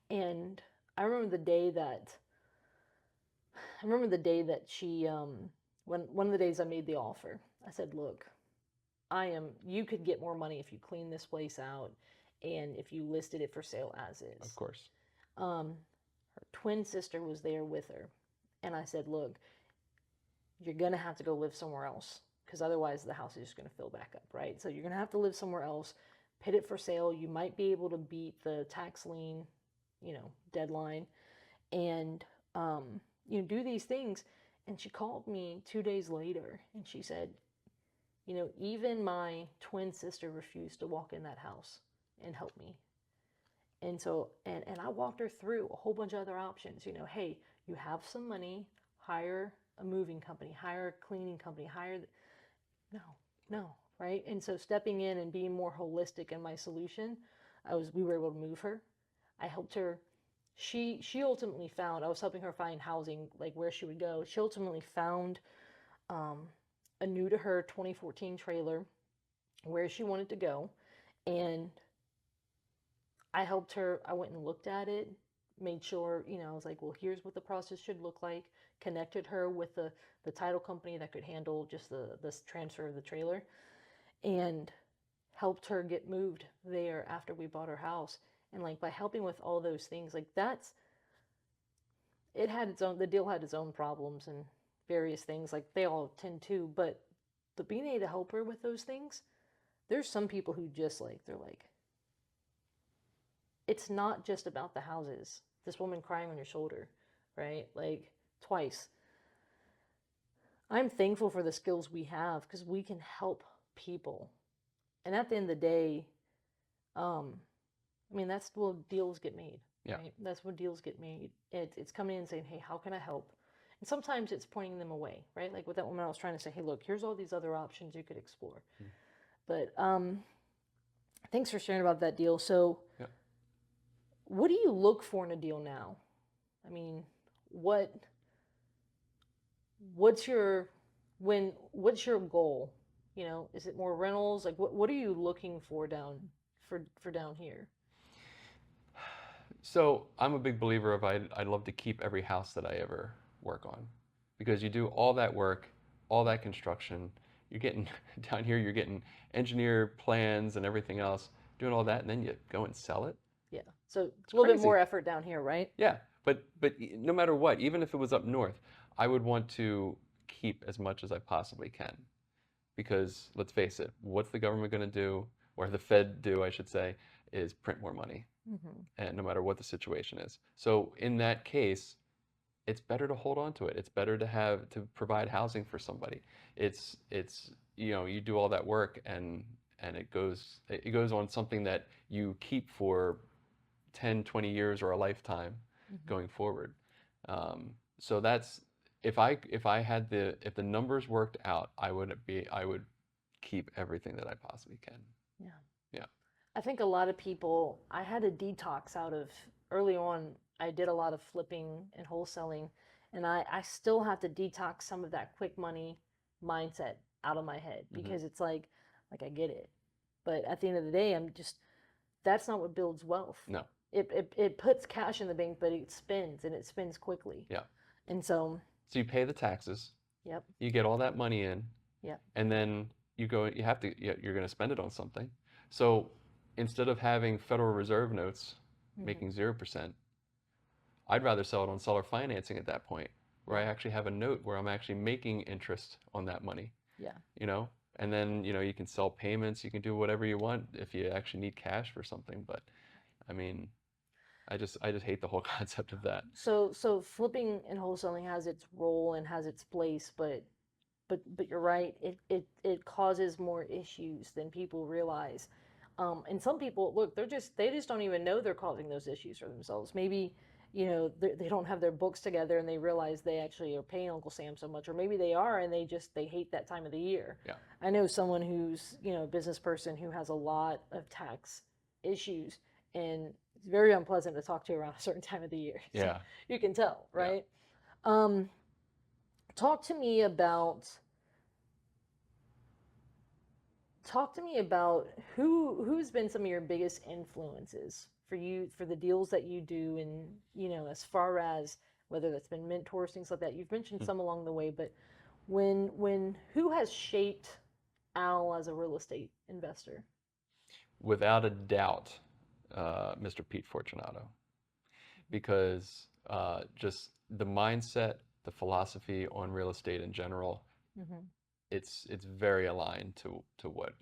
and I remember the day that she, when one of the days I made the offer, I said, "Look, you could get more money if you clean this place out, and if you listed it for sale as is." Of course. Her twin sister was there with her, and I said, "Look, you're gonna have to go live somewhere else, because otherwise the house is just gonna fill back up, right? So you're gonna have to live somewhere else, put it for sale. You might be able to beat the tax lien, deadline, and do these things." And she called me 2 days later, and she said, "Even my twin sister refused to walk in that house and help me." And so, and I walked her through a whole bunch of other options. Hey, you have some money, hire a moving company, hire a cleaning company, no, right? And so stepping in and being more holistic in my solution, we were able to move her. I helped her. She ultimately found, I was helping her find housing, like where she would go. She ultimately found a new to her 2014 trailer where she wanted to go. And I helped her. I went and looked at it, made sure, I was like, well, here's what the process should look like. Connected her with the title company that could handle just this transfer of the trailer, and helped her get moved there after we bought her house. And like by helping with all those things, like the deal had its own problems and various things, like they all tend to, but being able to help her with those things, there's some people who just they're like, it's not just about the houses. This woman crying on your shoulder, right? Like twice. I'm thankful for the skills we have because we can help people. And at the end of the day, that's what deals get made. Yeah. Right? That's what deals get made. It's coming in and saying, hey, how can I help? And sometimes it's pointing them away, right? Like with that woman, I was trying to say, hey, look, here's all these other options you could explore. But thanks for sharing about that deal. So yeah. what do you look for in a deal now? I mean, what what's your what's your goal? You know, is it more rentals? Like what are you looking for down here? So I'm a big believer of I'd love to keep every house that I ever work on, because you do all that work, all that construction. You're getting down here, you're getting engineer plans and everything else, doing all that, and then you go and sell it. Yeah. So It's a little bit crazy. more effort down here, right? Yeah, but no matter what, even if it was up north, I would want to keep as much as I possibly can, because let's face it, what's the government going to do, or the Fed do, I should say, is print more money, Hmm. and no matter what the situation is. So in that case, it's better to hold on to it. It's better to provide housing for somebody. It's you do all that work, and it goes on something that you keep for 10, 20 years or a lifetime Hmm. going forward. So that's if the numbers worked out, I would keep everything that I possibly can. Yeah. Yeah. I think a lot of people, I had a detox out of early on. I did a lot of flipping and wholesaling, and I still have to detox some of that quick money mindset out of my head Hmm. because it's like I get it. But at the end of the day, that's not what builds wealth. No. It puts cash in the bank, but it spins and it spins quickly. Yeah. And so, So you pay the taxes, yep, you get all that money in, yep. and then you're going to spend it on something. So instead of having Federal Reserve notes Hmm. making 0%, I'd rather sell it on seller financing at that point, where I Yeah, actually have a note where I'm actually making interest on that money, yeah. you know? And then, you can sell payments, you can do whatever you want if you actually need cash for something. But I mean, I just hate the whole concept of that. So flipping and wholesaling has its role and has its place, but you're right. It causes more issues than people realize. And some people, look, they just don't even know they're causing those issues for themselves. Maybe, they don't have their books together and they realize they actually are paying Uncle Sam so much, or maybe they are and they hate that time of the year. Yeah. I know someone who's, a business person who has a lot of tax issues, and it's very unpleasant to talk to around a certain time of the year. So Yeah. you can tell, Yeah. right? Um, talk to me about talk to me about who's been some of your biggest influences for you for the deals that you do, and as far as whether that's been mentors, things like that. You've mentioned Hmm. some along the way, but when who has shaped Al as a real estate investor? Without a doubt, Mr. Pete Fortunato, because just the mindset, the philosophy on real estate in general, Mm-hmm. it's very aligned to what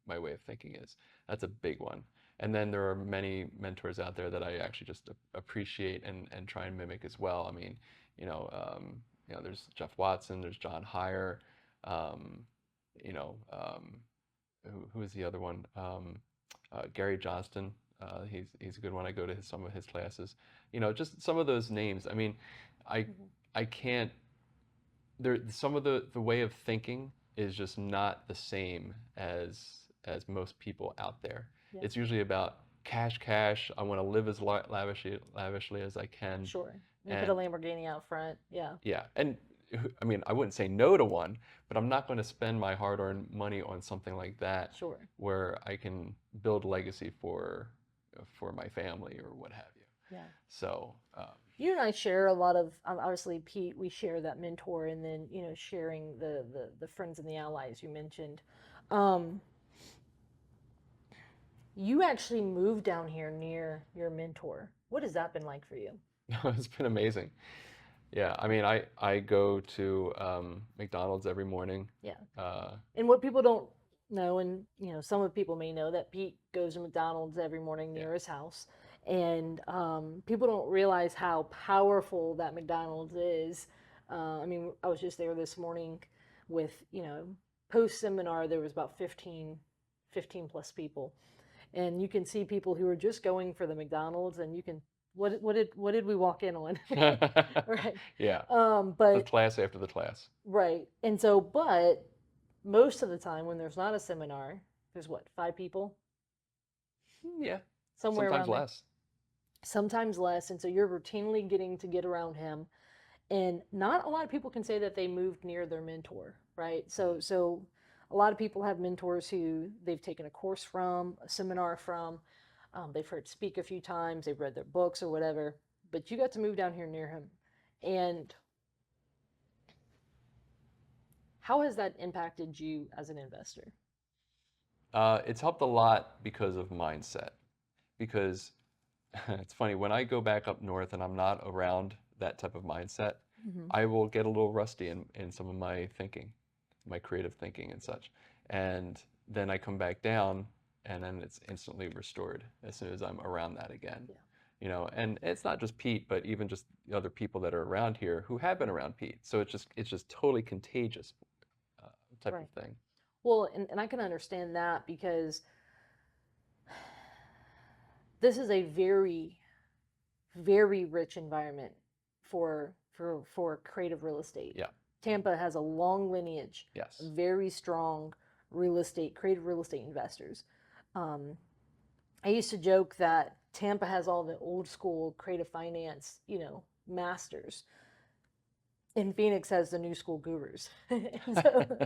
my way of thinking is. That's a big one. And then there are many mentors out there that I actually just appreciate and try and mimic as well. I mean, you know, there's Jeff Watson, there's John Heyer, um, you know, who is the other one? Gary Johnston. He's a good one. I go to some of his classes. Just some of those names. I mean, I Mm-hmm. I can't. Some of the way of thinking is just not the same as most people out there. Yeah, It's usually about cash, cash. I want to live as lavishly as I can, sure. You put a and Lamborghini out front. Yeah, yeah, and I mean, I wouldn't say no to one, but I'm not going to spend my hard-earned money on something like that sure. where I can build legacy for my family or what have you. Yeah. So, You and I share a lot of, obviously, Pete, we share that mentor, and then sharing the friends and the allies you mentioned. um you actually moved down here near your mentor. What has that been like for you? it's been amazing. Yeah, I mean, I go to McDonald's every morning. Yeah. Uh, And what people don't know, and some of people may know, that Pete goes to McDonald's every morning yeah, near his house, and people don't realize how powerful that McDonald's is. I mean, I was just there this morning with post seminar. There was about 15 plus people, and you can see people who are just going for the McDonald's, and you can what did we walk in on? Right. yeah, the But class after the class. right. And so, but most of the time when there's not a seminar, there's what, 5 people? Yeah, Somewhere sometimes around there. less. sometimes less. And so you're routinely getting to get around him. And not a lot of people can say that they moved near their mentor, right? So a lot of people have mentors who they've taken a course from, a seminar from, they've heard speak a few times, they've read their books or whatever, but you got to move down here near him. And how has that impacted you as an investor? It's helped a lot because of mindset. Because it's funny, when I go back up north and I'm not around that type of mindset, Hmm. I will get a little rusty in some of my thinking, my creative thinking and such. And then I come back down and then it's instantly restored as soon as I'm around that again. Yeah. You know, and it's not just Pete, but even just the other people that are around here who have been around Pete. So it's just totally contagious uh, type Right. of thing. Well, and I can understand that because this is a very, very rich environment for creative real estate. Yeah. Tampa has a long lineage, Yes. very strong creative real estate investors. Um, I used to joke that Tampa has all the old school creative finance, masters, and Phoenix has the new school gurus. so,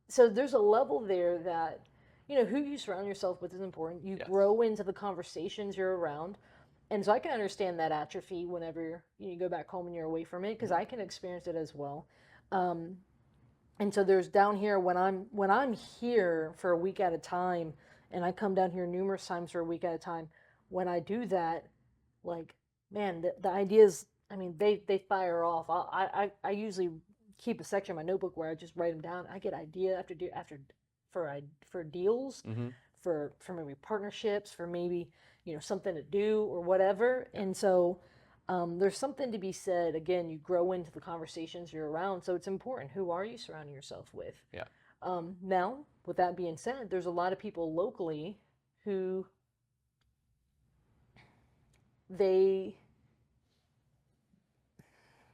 so there's a level there that, who you surround yourself with is important. You Yes. grow into the conversations you're around. And so I can understand that atrophy whenever you go back home and you're away from it, because I can experience it as well. Um, and so there's down here when I'm here for a week at a time, and I come down here numerous times for a week at a time. When I do that, like, man, the ideas, I mean, they fire off. I usually keep a section of my notebook where I just write them down. I get idea after for deals, Hmm. for maybe partnerships, for maybe something to do or whatever. Yeah. And so there's something to be said. Again, you grow into the conversations you're around, so it's important. Who are you surrounding yourself with? Yeah. Now, with that being said, there's a lot of people locally who they,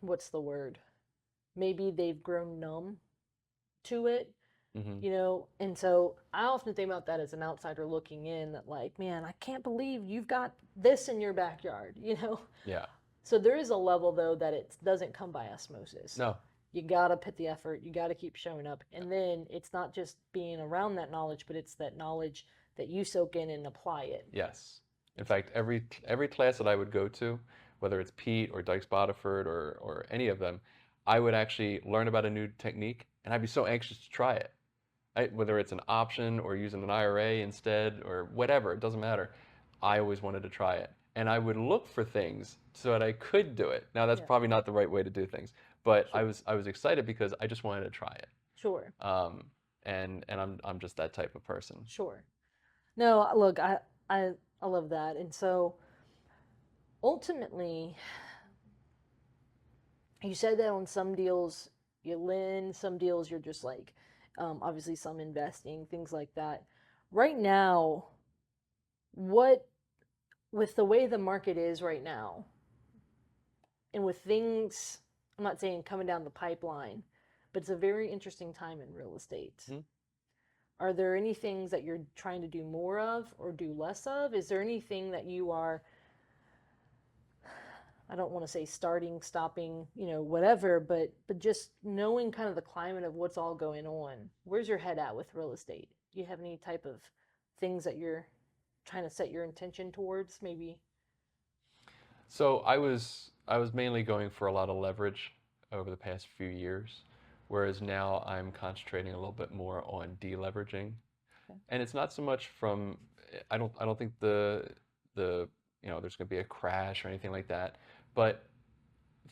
what's the word? Maybe they've grown numb to it, Hmm. and so I often think about that as an outsider looking in, that like, man, I can't believe you've got this in your backyard. Yeah. So there is a level though that it doesn't come by osmosis. No. You gotta put the effort, you gotta keep showing up, and then it's not just being around that knowledge, but it's that knowledge that you soak in and apply it. Yes. In fact, every class that I would go to, whether it's Pete or Dykes Boddiford or any of them, I would actually learn about a new technique, and I'd be so anxious to try it. Whether it's an option or using an IRA instead or whatever, it doesn't matter. I always wanted to try it, and I would look for things so that I could do it. Now that's Yeah, probably not the right way to do things, but I sure, was I was excited because I just wanted to try it. sure, Um, and I'm just that type of person. sure. No, look, I I love that, and so ultimately, you said that on some deals you lend, some deals you're just like, obviously some investing, things like that. Right now, what with the way the market is right now, and with things, I'm not saying coming down the pipeline, but it's a very interesting time in real estate. Mhm. Are there any things that you're trying to do more of or do less of? Is there anything that you are, I don't want to say starting, stopping, whatever, but just knowing kind of the climate of what's all going on? Where's your head at with real estate? Do you have any type of things that you're trying to set your intention towards? Maybe. So I was mainly going for a lot of leverage over the past few years, whereas now I'm concentrating a little bit more on deleveraging. Okay. And it's not so much from I don't think the there's going to be a crash or anything like that, but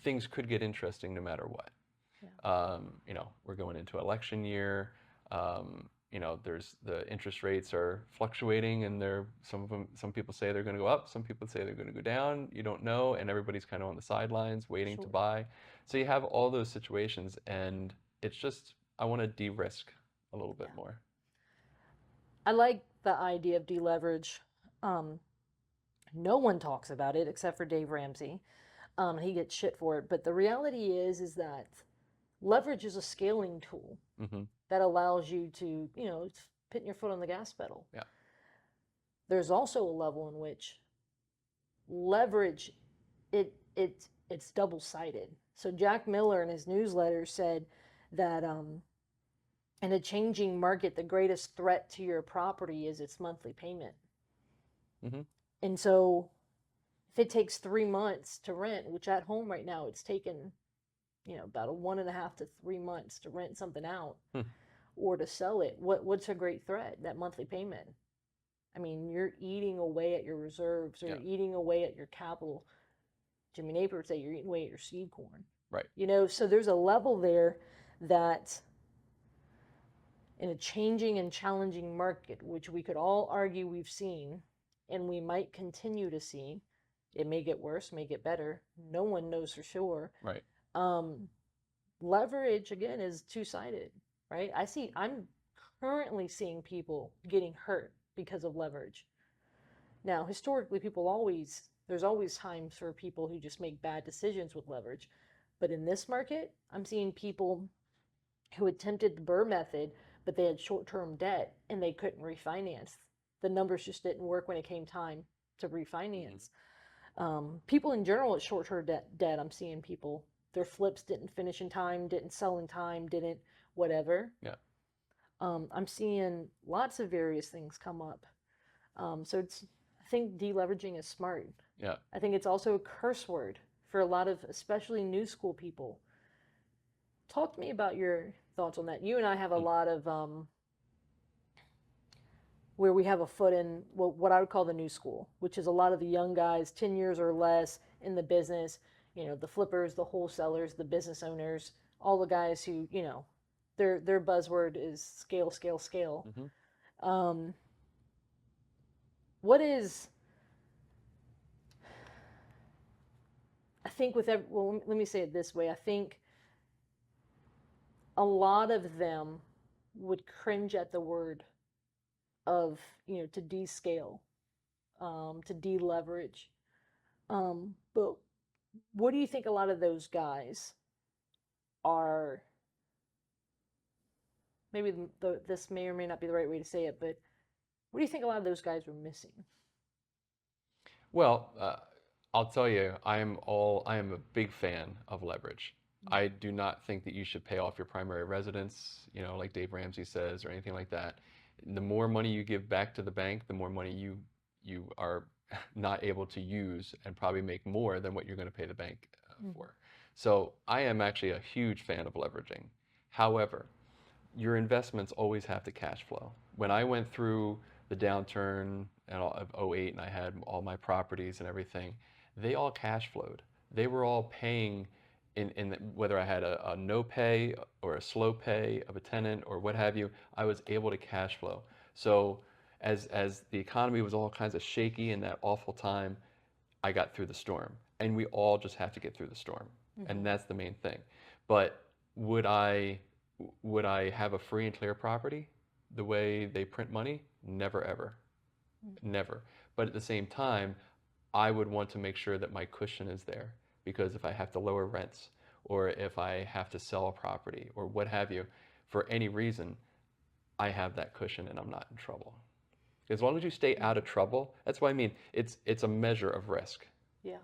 things could get interesting no matter what. Yeah. We're going into election year. There's the interest rates are fluctuating, and some people say they're going to go up, some people say they're going to go down. You don't know, and everybody's kind of on the sidelines waiting to Sure. buy. So you have all those situations, and it's just I want to de-risk a little bit Yeah. more. I like the idea of deleverage. Um, no one talks about it except for Dave Ramsey. He gets shit for it, but the reality is that leverage is a scaling tool Hmm. that allows you to, put your foot on the gas pedal. Yeah. There's also a level in which leverage, it's double-sided. So Jack Miller in his newsletter said that in a changing market, the greatest threat to your property is its monthly payment. Mm-hmm. And so if it takes 3 months to rent, which at home right now it's taken, about 1.5 to 3 months to rent something out or to sell it, what's a great threat? That monthly payment. I mean, you're eating away at your reserves, or you're eating away at your capital. Jimmy Napier would say you're eating away at your seed corn. Right. So there's a level there that in a changing and challenging market, which we could all argue we've seen, and we might continue to see, it may get worse, may get better. No one knows for sure. Right. Leverage, again, is two-sided, right? I'm currently seeing people getting hurt because of leverage. Now, historically, there's always times for people who just make bad decisions with leverage. But in this market, I'm seeing people who attempted the Burr method, but they had short-term debt and they couldn't refinance. The numbers just didn't work when it came time to refinance. People in general at short-term debt, I'm seeing people, their flips didn't finish in time, didn't sell in time, didn't whatever. Yeah. I'm seeing lots of various things come up. So I think deleveraging is smart. Yeah. I think it's also a curse word for a lot of, especially new school people. Talk to me about your thoughts on that. You and I have a lot of where we have a foot in what I would call the new school, which is a lot of the young guys, 10 years or less in the business, the flippers, the wholesalers, the business owners, all the guys who, their buzzword is scale, scale, scale. Mm-hmm. What is, I think well, let me say it this way. I think a lot of them would cringe at the word of, to descale, to deleverage. But what do you think a lot of those guys are, maybe this may or may not be the right way to say it, but what do you think a lot of those guys are missing? Well, I'll tell you, I am a big fan of leverage. I do not think that you should pay off your primary residence, like Dave Ramsey says, or anything like that. The more money you give back to the bank, the more money you are not able to use, and probably make more than what you're going to pay the bank for. So I am actually a huge fan of leveraging. However, your investments always have to cash flow. When I went through the downturn of '08 and I had all my properties and everything, they all cash flowed. They were all paying whether I had a no pay or a slow pay of a tenant or what have you, I was able to cash flow. So as the economy was all kinds of shaky in that awful time, I got through the storm. And we all just have to get through the storm. And that's the main thing. But would I have a free and clear property the way they print money? Never, ever. Never. But at the same time, I would want to make sure that my cushion is there, because if I have to lower rents, or if I have to sell a property, or what have you, for any reason, I have that cushion and I'm not in trouble. As long as you stay out of trouble, that's what I mean. It's a measure of risk. Yeah.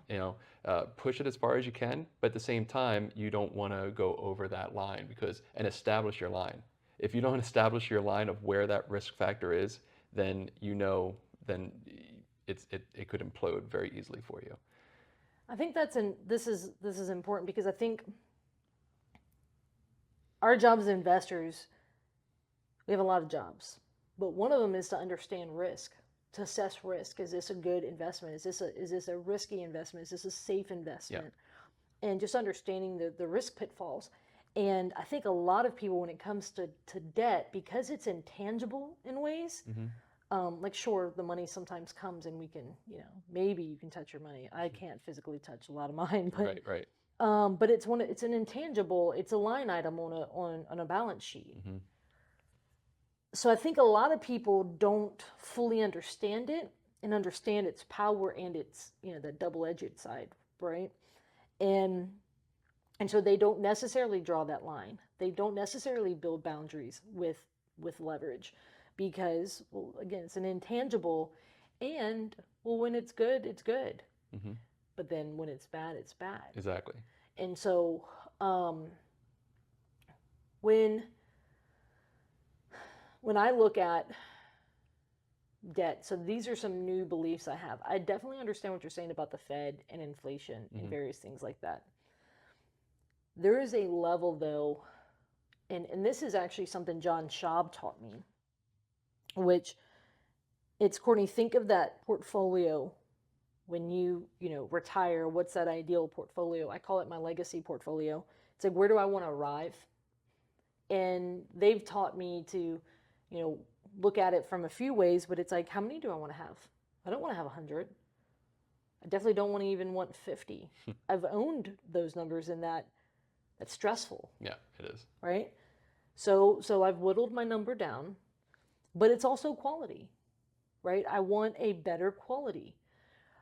Push it as far as you can, but at the same time, you don't want to go over that line and establish your line. If you don't establish your line of where that risk factor is, then it could implode very easily for you. I think this is important, because I think our job as investors, we have a lot of jobs, but one of them is to understand risk, to assess risk. Is this a good investment? Is this a risky investment? Is this a safe investment? Yeah. And just understanding the risk pitfalls. And I think a lot of people, when it comes to debt, because it's intangible in ways, like, sure, the money sometimes comes and we can, maybe you can touch your money. I can't physically touch a lot of mine, but right. But it's an intangible. It's a line item on a balance sheet. So I think a lot of people don't fully understand it and understand its power and its, the double-edged side, right? And so they don't necessarily draw that line. They don't necessarily build boundaries with leverage, because, well, again, it's an intangible, and, well, when it's good, it's good. Mm-hmm. But then when it's bad, it's bad. Exactly. And so when I look at debt, so these are some new beliefs I have. I definitely understand what you're saying about the Fed and inflation and various things like that. There is a level, though, and this is actually something John Schaub taught me, which it's, Courtney, think of that portfolio when you retire. What's that ideal portfolio? I call it my legacy portfolio. It's like, where do I want to arrive? And they've taught me to, look at it from a few ways, but it's like, how many do I want to have? I don't want to have 100. I definitely don't want to even want 50. I've owned those numbers, and that's stressful. Yeah, it is. Right? So I've whittled my number down, but it's also quality, right? I want a better quality.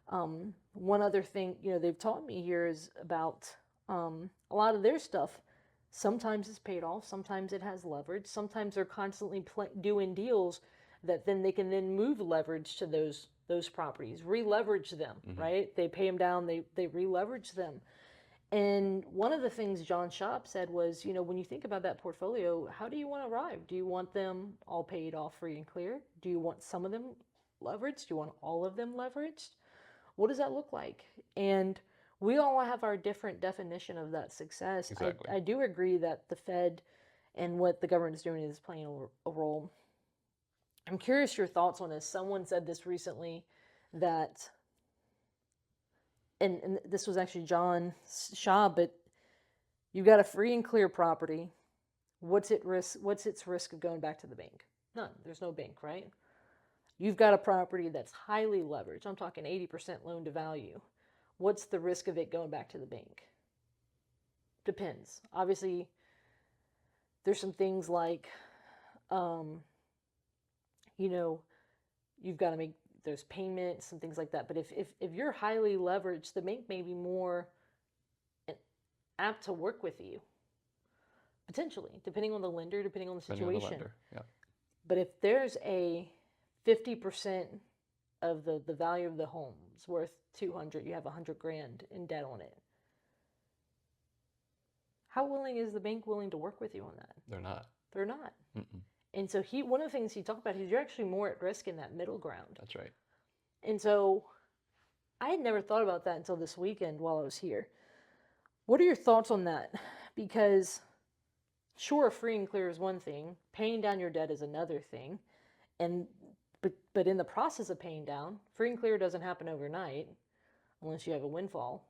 One other thing, they've taught me here is about a lot of their stuff. Sometimes it's paid off. Sometimes it has leverage. Sometimes they're constantly doing deals that then they can then move leverage to those properties, re-leverage them, right? They pay them down, they re-leverage them. And one of the things John Schaub said was, when you think about that portfolio, how do you want to arrive? Do you want them all paid off free and clear? Do you want some of them leveraged? Do you want all of them leveraged? What does that look like? And we all have our different definition of that success. Exactly. I do agree that the Fed and what the government is doing is playing a role. I'm curious your thoughts on this. Someone said this recently that, and this was actually John Schaub, but you've got a free and clear property. What's its risk of going back to the bank? None. There's no bank, right? You've got a property that's highly leveraged. I'm talking 80% loan to value. What's the risk of it going back to the bank? Depends. Obviously, there's some things like, you've got to make those payments and things like that. But if you're highly leveraged, the bank may be more apt to work with you, potentially, depending on the lender, depending on the situation. Yeah. But if there's a 50% of the value of the home is worth 200, you have 100 grand in debt on it. How willing is the bank to work with you on that? They're not. They're not. Mm-mm. And so one of the things he talked about is you're actually more at risk in that middle ground. That's right. And so I had never thought about that until this weekend while I was here. What are your thoughts on that? Because sure, free and clear is one thing. Paying down your debt is another thing. But in the process of paying down, free and clear doesn't happen overnight unless you have a windfall,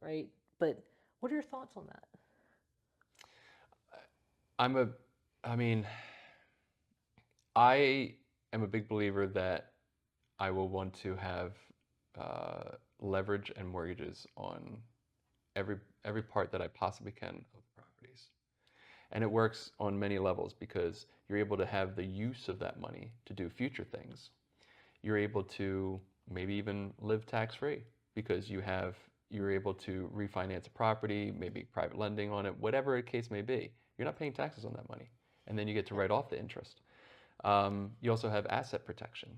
right? But what are your thoughts on that? I am a big believer that I will want to have leverage and mortgages on every part that I possibly can of properties. And it works on many levels because you're able to have the use of that money to do future things. You're able to maybe even live tax-free because you're able to refinance a property, maybe private lending on it, whatever the case may be. You're not paying taxes on that money. And then you get to write off the interest. You also have asset protection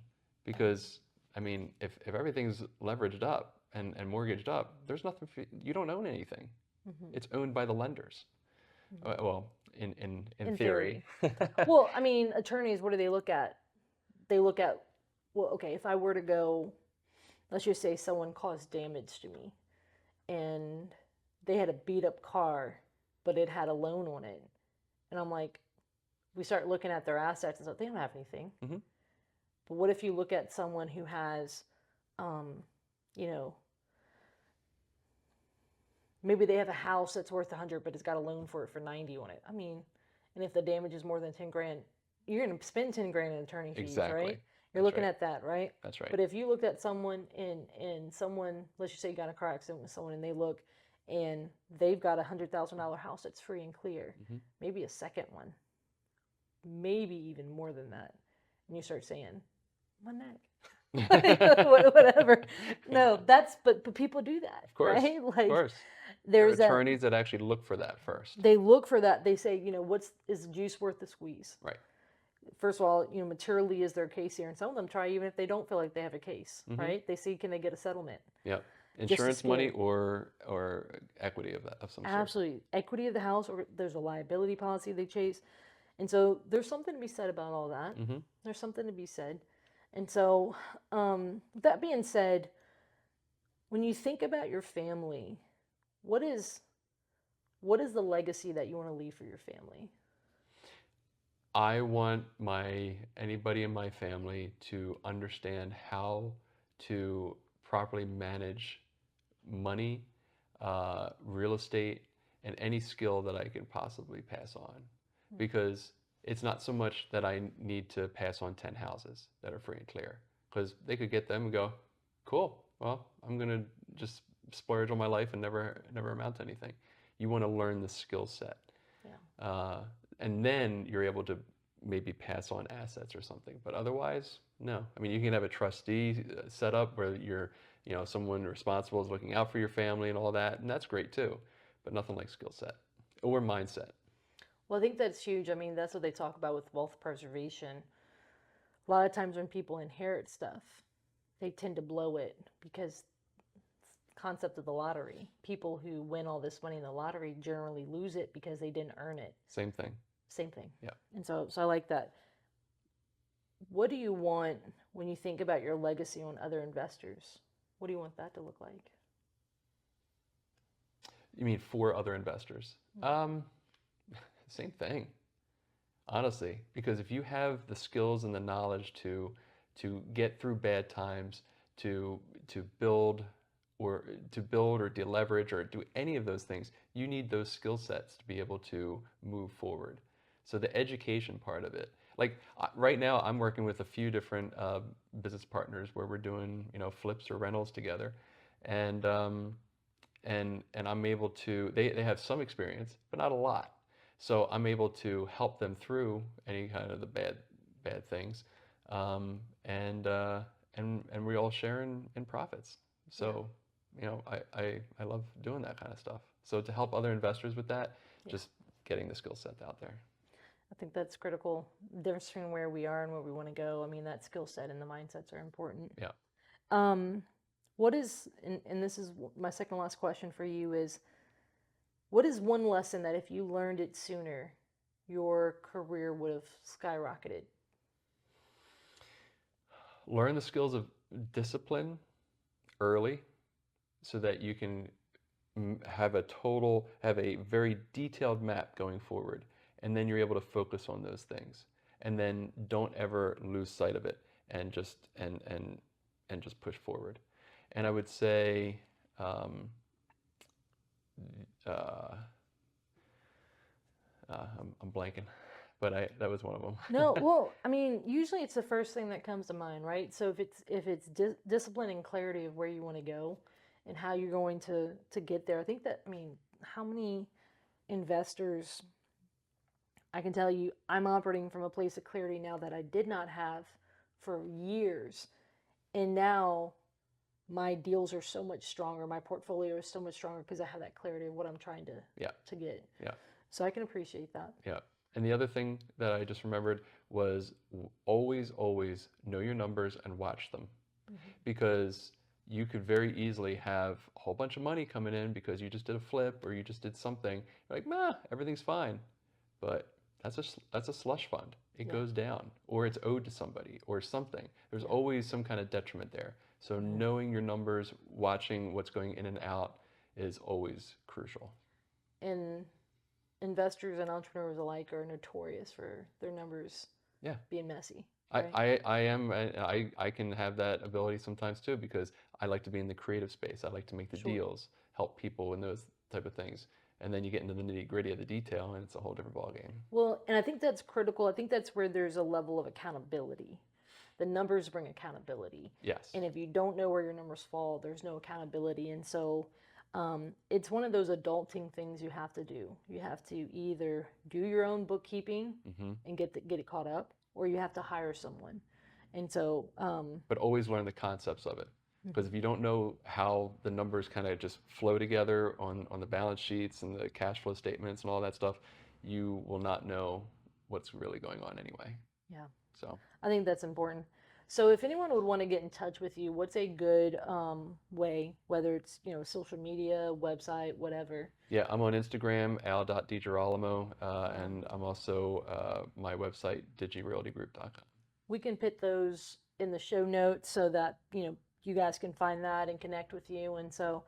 because, if everything's leveraged up and mortgaged up, there's nothing, you don't own anything. Mm-hmm. It's owned by the lenders. Mm-hmm. Well, in theory. Well, attorneys, what do they look at? They look at, well, okay, if I were to go, let's just say someone caused damage to me and they had a beat up car, but it had a loan on it. And I'm like, we start looking at their assets and stuff, they don't have anything. Mm-hmm. But what if you look at someone who has, maybe they have a house that's worth 100, but it's got a loan for it for 90 on it. And if the damage is more than 10 grand, you're going to spend 10 grand in attorney fees, exactly. Right? You're looking at that, right? That's right. But if you looked at someone and someone, let's just say you got in a car accident with someone and they look and they've got a $100,000 house that's free and clear, mm-hmm. maybe a second one, maybe even more than that. And you start saying, my neck. Whatever. No, but people do that. Of course. Right? Of course. There's there are attorneys that actually look for that first. They look for that. They say, is the juice worth the squeeze? Right. First of all, materially, is there a case here? And some of them try even if they don't feel like they have a case, mm-hmm. right? They see, can they get a settlement? Yep. just to Insurance money scale. or equity of some sort. Absolutely. Equity of the house, or there's a liability policy they chase. And so there's something to be said about all that. Hmm. There's something to be said. And so, that being said, when you think about your family, what is the legacy that you want to leave for your family? I want anybody in my family to understand how to properly manage money, real estate, and any skill that I can possibly pass on. Because it's not so much that I need to pass on 10 houses that are free and clear, because they could get them and go, cool, well, I'm going to just splurge on my life and never amount to anything. You want to learn the skill set. Yeah. And then you're able to maybe pass on assets or something. But otherwise, no. I mean, you can have a trustee set up where someone responsible is looking out for your family and all that, and that's great too. But nothing like skill set or mindset. Well, I think that's huge. I mean, that's what they talk about with wealth preservation. A lot of times when people inherit stuff, they tend to blow it because concept of the lottery. People who win all this money in the lottery generally lose it because they didn't earn it. Same thing. Same thing. Yeah. And so I like that. What do you want when you think about your legacy on other investors? What do you want that to look like? You mean for other investors? Same thing, honestly, because if you have the skills and the knowledge to get through bad times, to build or deleverage or do any of those things, you need those skill sets to be able to move forward. So the education part of it, like right now, I'm working with a few different business partners where we're doing flips or rentals together, and I'm able to. They have some experience, but not a lot. So I'm able to help them through any kind of the bad things, and we all share in profits. So I love doing that kind of stuff. So to help other investors with that, just getting the skill set out there. I think that's critical. The difference between where we are and where we want to go. I mean, that skill set and the mindsets are important. Yeah. What is, and this is my second last question for you, is what is one lesson that if you learned it sooner, your career would have skyrocketed? Learn the skills of discipline early so that you can have a very detailed map going forward, and then you're able to focus on those things, and then don't ever lose sight of it, and just push forward. And I would say I'm blanking, but that was one of them. No, well, I mean, usually it's the first thing that comes to mind, right? So if it's discipline and clarity of where you want to go and how you're going to get there, I think that, I mean, how many investors, I can tell you, I'm operating from a place of clarity now that I did not have for years. And now my deals are so much stronger. My portfolio is so much stronger because I have that clarity of what I'm trying to get. Yeah. So I can appreciate that. Yeah. And the other thing that I just remembered was always know your numbers and watch them. Mm-hmm. Because you could very easily have a whole bunch of money coming in because you just did a flip or you just did something. You're like, nah, everything's fine. But that's a slush fund. It goes down, or it's owed to somebody or something. There's always some kind of detriment there. So knowing your numbers, watching what's going in and out is always crucial. And investors and entrepreneurs alike are notorious for their numbers being messy. Right? I can have that ability sometimes too, because I like to be in the creative space. I like to make the deals, help people and those type of things. And then you get into the nitty gritty of the detail and it's a whole different ballgame. Well, and I think that's critical. I think that's where there's a level of accountability. The numbers bring accountability. Yes. And if you don't know where your numbers fall, there's no accountability. And so it's one of those adulting things you have to do. You have to either do your own bookkeeping and get it caught up, or you have to hire someone. And so but always learn the concepts of it, because if you don't know how the numbers kind of just flow together on the balance sheets and the cash flow statements and all that stuff, you will not know what's really going on anyway. Yeah. So I think that's important. So if anyone would want to get in touch with you, what's a good way, whether it's, social media, website, whatever? Yeah, I'm on Instagram, al.DiGirolamo, and I'm also my website, digirealtygroup.com. We can put those in the show notes so that, you guys can find that and connect with you. And so,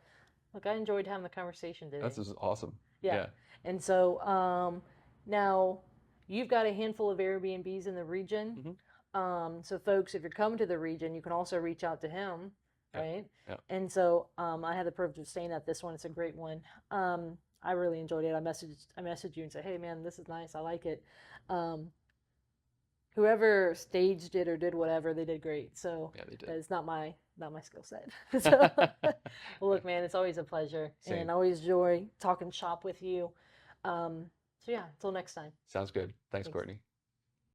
look, I enjoyed having the conversation today. This is awesome. Yeah. Yeah. And so now you've got a handful of Airbnbs in the region. So folks, if you're coming to the region, you can also reach out to him, Yeah. right? Yeah. And so I had the privilege of staying at this one. It's a great one. I really enjoyed it. I messaged you and said, hey man, this is nice. I like it. Whoever staged it or did whatever, they did great. So Yeah, they did. it's not my skill set. So, well, look, man, it's always a pleasure, Same. and I always enjoy talking shop with you. So yeah, until next time. Sounds good. Thanks, Thanks. Courtney.